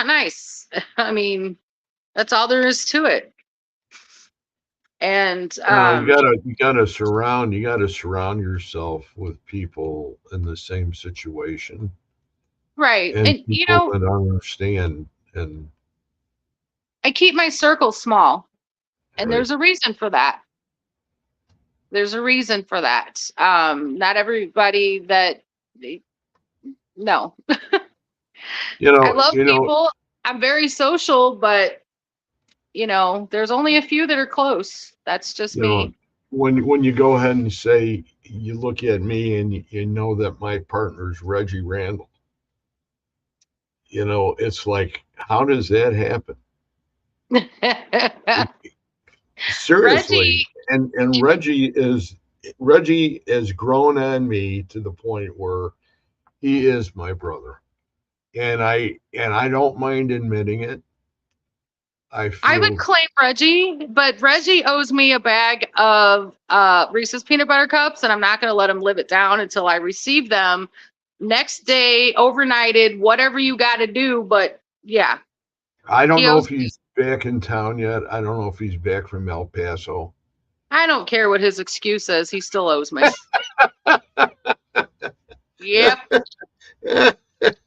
nice. I mean, that's all there is to it. And you gotta surround yourself with people in the same situation right. and And you people know, that understand. And I keep my circle small, and right, there's a reason for that. There's a reason for that. Not everybody that, no. you I know, love you know, people. I'm very social, but there's only a few that are close. That's just You know, me. when you go ahead and say you look at me and you know that my partner's Reggie Randall, it's like, how does that happen? Seriously. Reggie, And Reggie has grown on me to the point where he is my brother. And I don't mind admitting it. I I would feel claim Reggie, but Reggie owes me a bag of Reese's peanut butter cups, and I'm not going to let him live it down until I receive them next day, overnighted, whatever you got to do. But yeah, I don't he know owes if me. he's back in town yet. I don't know if he's back from El Paso. I don't care what his excuse is. He still owes me. Yep.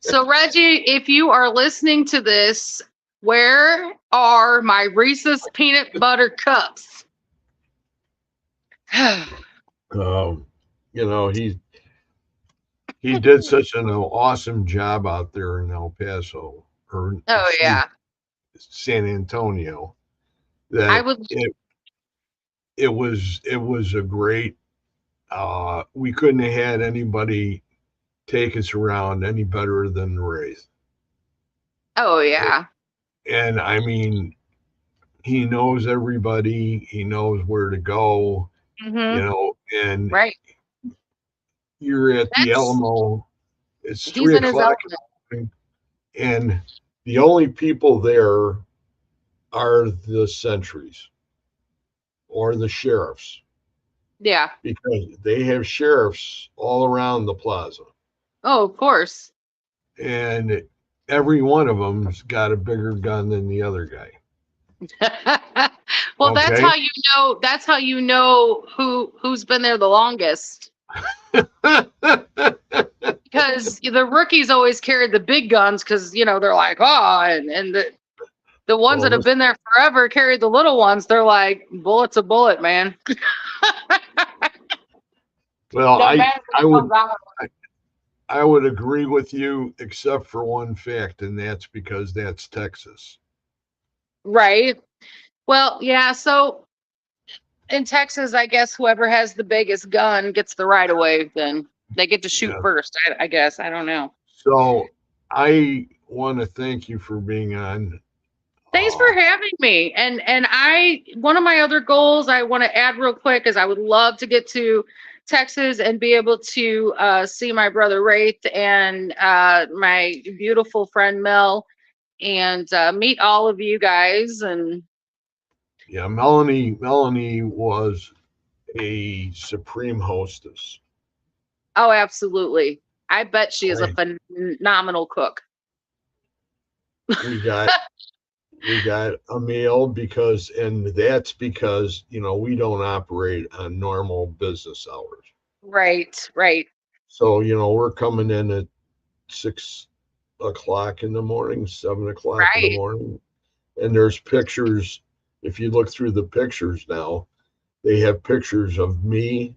So, Reggie, if you are listening to this, where are my Reese's peanut butter cups? um, he did such an awesome job out there in El Paso, or Oh, excuse yeah. San Antonio, I that would, it was a great. We couldn't have had anybody take us around any better than Wraith. oh, yeah. And I mean, he knows everybody. He knows where to go. Hmm. And Right. you're at the That's, Alamo. It's he's three in his o'clock, element. and the only people there are the sentries or the sheriffs, Yeah. because they have sheriffs all around the plaza, Oh, of course. and every one of them's got a bigger gun than the other guy. Well, that's Okay. how you know. That's how you know who's been there the longest. Because the rookies always carried the big guns because they're like, oh, and the ones Well, that have been there forever carried the little ones. They're like, bullet's a bullet, man. well, Doesn't I matter when I it would comes out. I would agree with you, except for one fact, and that's because that's Texas. Right. Well, yeah. So in Texas, I guess whoever has the biggest gun gets the right of way. Then they get to shoot Yeah. first. I guess. I don't know. So I want to thank you for being on. Thanks for having me. And I one of my other goals I want to add real quick is I would love to get to Texas and be able to see my brother Wraith and my beautiful friend Mel and meet all of you guys. And Yeah, Melanie was a supreme hostess. oh, absolutely. I bet she is a I, phenomenal cook. we got we got a meal, and that's because we don't operate on normal business hours. Right, right, So we're coming in at 6 o'clock in the morning, 7 o'clock in the right. morning, and there's pictures. If you look through the pictures now, they have pictures of me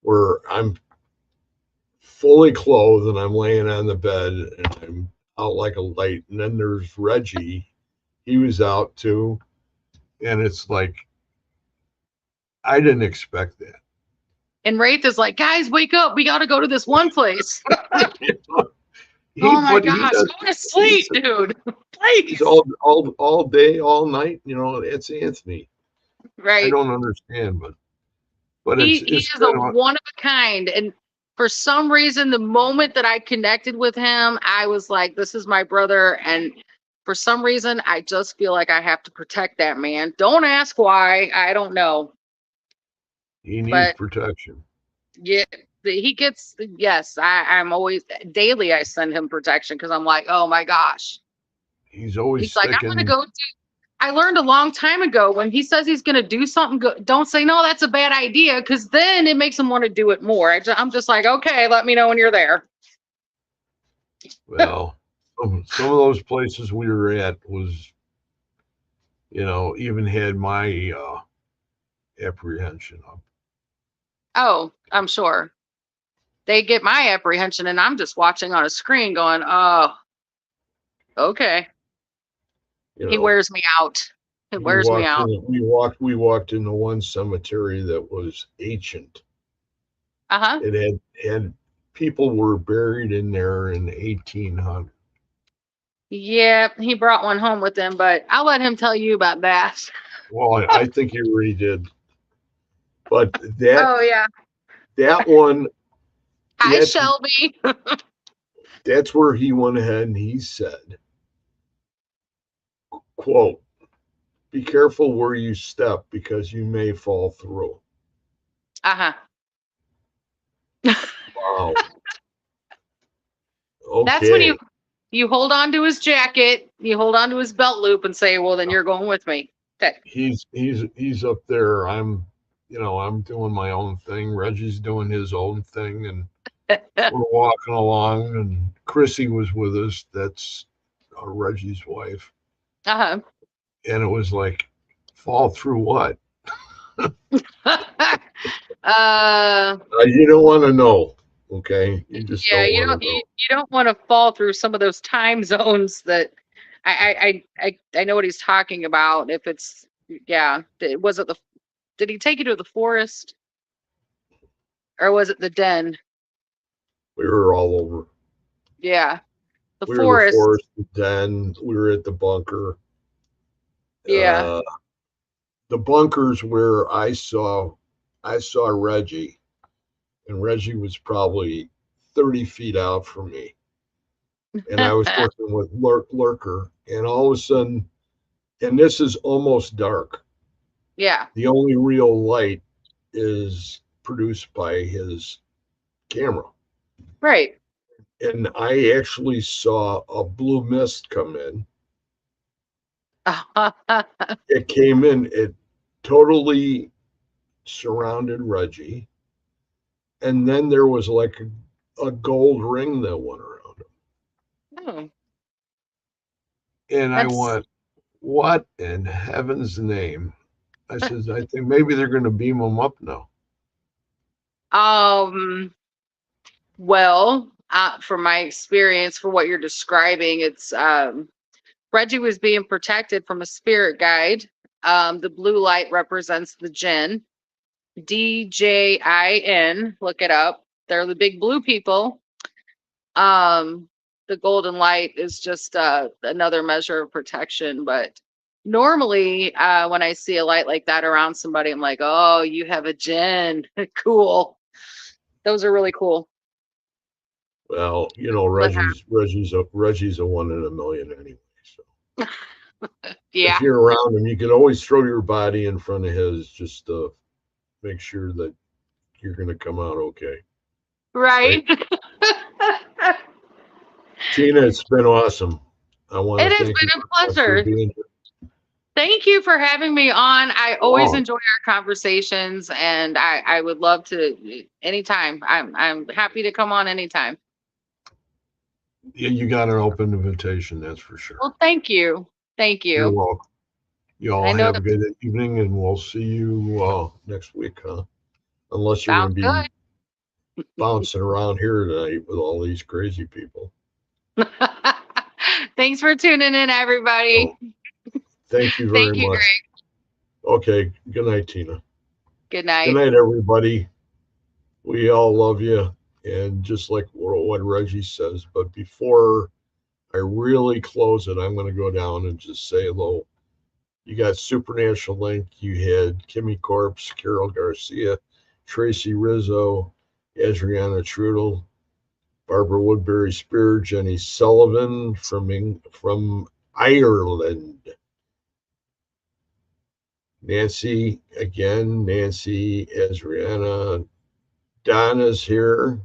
where I'm fully clothed and I'm laying on the bed and I'm out like a light. And then there's Reggie. He was out too. And it's like, I didn't expect that. And Wraith is like, guys, wake up. We got to go to this one place. he Oh my but he gosh, does go to he's sleep, dude. he's Please. all day, all night. It's Anthony. I Right. don't understand, but He it's is a been one of a kind. And for some reason, the moment that I connected with him, I was like, this is my brother. And for some reason, I just feel like I have to protect that man. Don't ask why. I don't know. he needs But protection. yeah, he gets, yes, I'm always daily, I send him protection because I'm like, oh my gosh. He's always He's like, I'm going to sticking. go I learned a long time ago when he says he's going to do something good, don't say, no, that's a bad idea, because then it makes him want to do it more. I'm just like, okay, let me know when you're there. Well, some of those places we were at was, even had my apprehension up. Oh, I'm sure. They get my apprehension, and I'm just watching on a screen going, oh, okay. You He know, wears me out. He wears me out. we walked into one cemetery that was ancient. Uh-huh. It had people were buried in there in 1800. Yeah, he brought one home with him, but I'll let him tell you about that. Well, I think he already did. But that Oh yeah. that one, Hi, that's Shelby. that's where he went ahead and he said, quote, be careful where you step because you may fall through. Uh-huh. Wow. That's when Okay. you hold on to his jacket, you hold on to his belt loop and say, well, then you're going with me. Okay. He's up there. I'm doing my own thing. Reggie's doing his own thing, and we're walking along. And Chrissy was with us. That's Reggie's wife, Uh-huh. and it was like, fall through what? uh You don't want to know. Okay, you just yeah, don't want to know. you don't want to fall through some of those time zones that I know what he's talking about. If it's yeah, was it the did he take you to the forest or was it the den? We were all over. Yeah, the We were the forest. forest, the den. We were at the bunker. Yeah. Uh, the bunkers where I saw Reggie, and Reggie was probably 30 feet out from me. And I was working with Lurker, and all of a sudden, and this is almost dark. Yeah. The only real light is produced by his camera. Right. And I actually saw a blue mist come in. It came in, it totally surrounded Reggie. And then there was like a gold ring that went around him. Oh, And I that's went, what in heaven's name? I says, I think maybe they're going to beam him up now. um well, from my experience, for what you're describing, it's Reggie was being protected from a spirit guide. The blue light represents the jinn. DJIN, look it up. They're the big blue people. Um, the golden light is just another measure of protection. But normally, when I see a light like that around somebody, I'm like, oh, you have a jinn. Cool. Those are really cool. Well, But Reggie's a one in a million anyway. So if yeah, you're around him, you can always throw your body in front of his just to make sure that you're going to come out okay. Right, right. Tina? It's been awesome. I want It to has thank you been a very much for pleasure. being here. Thank you for having me on. I always Oh, enjoy our conversations and I would love to anytime. I'm happy to come on anytime. yeah, you got an open invitation, that's for sure. Well, thank you. Thank You're you. welcome. You all I know have a good evening, and we'll see you next week, huh? Unless you're going sounds to be good. bouncing around here tonight with all these crazy people. Thanks for tuning in, everybody. Oh, thank you very Thank you, much. Greg. Okay. Good night, Tina. Good Good night. night, everybody. We all love you. And just like what Reggie says, but before I really close it, I'm going to go down and just say hello. You got Supernatural Link. You had Kimmy Corpse, Carol Garcia, Tracy Rizzo, Adriana Trudel, Barbara Woodbury Spear, Jenny Sullivan from Ireland. Nancy again, Nancy, Adriana, Donna's here.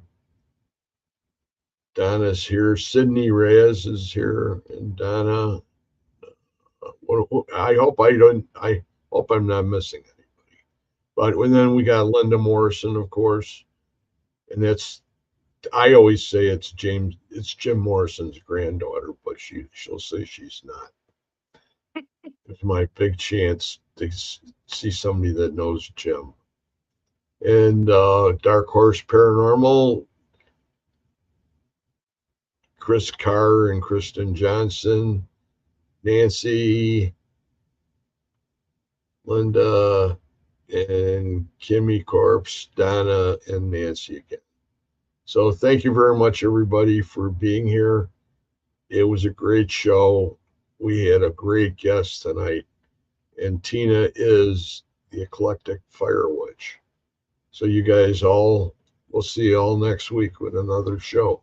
Donna's here. Sydney Reyes is here, and Donna. I hope I don't. I hope I'm not missing anybody. But and then we got Linda Morrison, of course, and that's. I always say it's James. It's Jim Morrison's granddaughter, but she'll say she's not. It's my big chance to see somebody that knows Jim. And Dark Horse Paranormal, Chris Carr and Kristen Johnson, Nancy, Linda, and Kimmy Corpse, Donna, and Nancy again. So thank you very much, everybody, for being here. It was a great show. We had a great guest tonight, and Tina is the eclectic fire witch. So you guys all, we'll see you all next week with another show.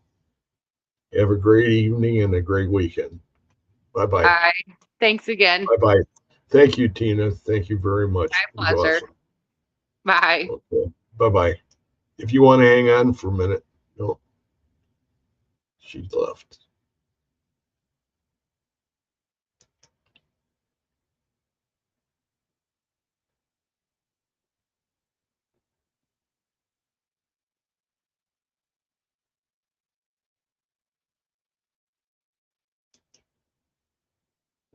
Have a great evening and a great weekend. Bye-bye. Bye. Thanks again. Bye-bye. Thank you, Tina. Thank you very much. It My was pleasure. awesome. Bye. Okay. Bye-bye. If you want to hang on for a minute. No, she left.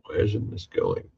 Why isn't this going?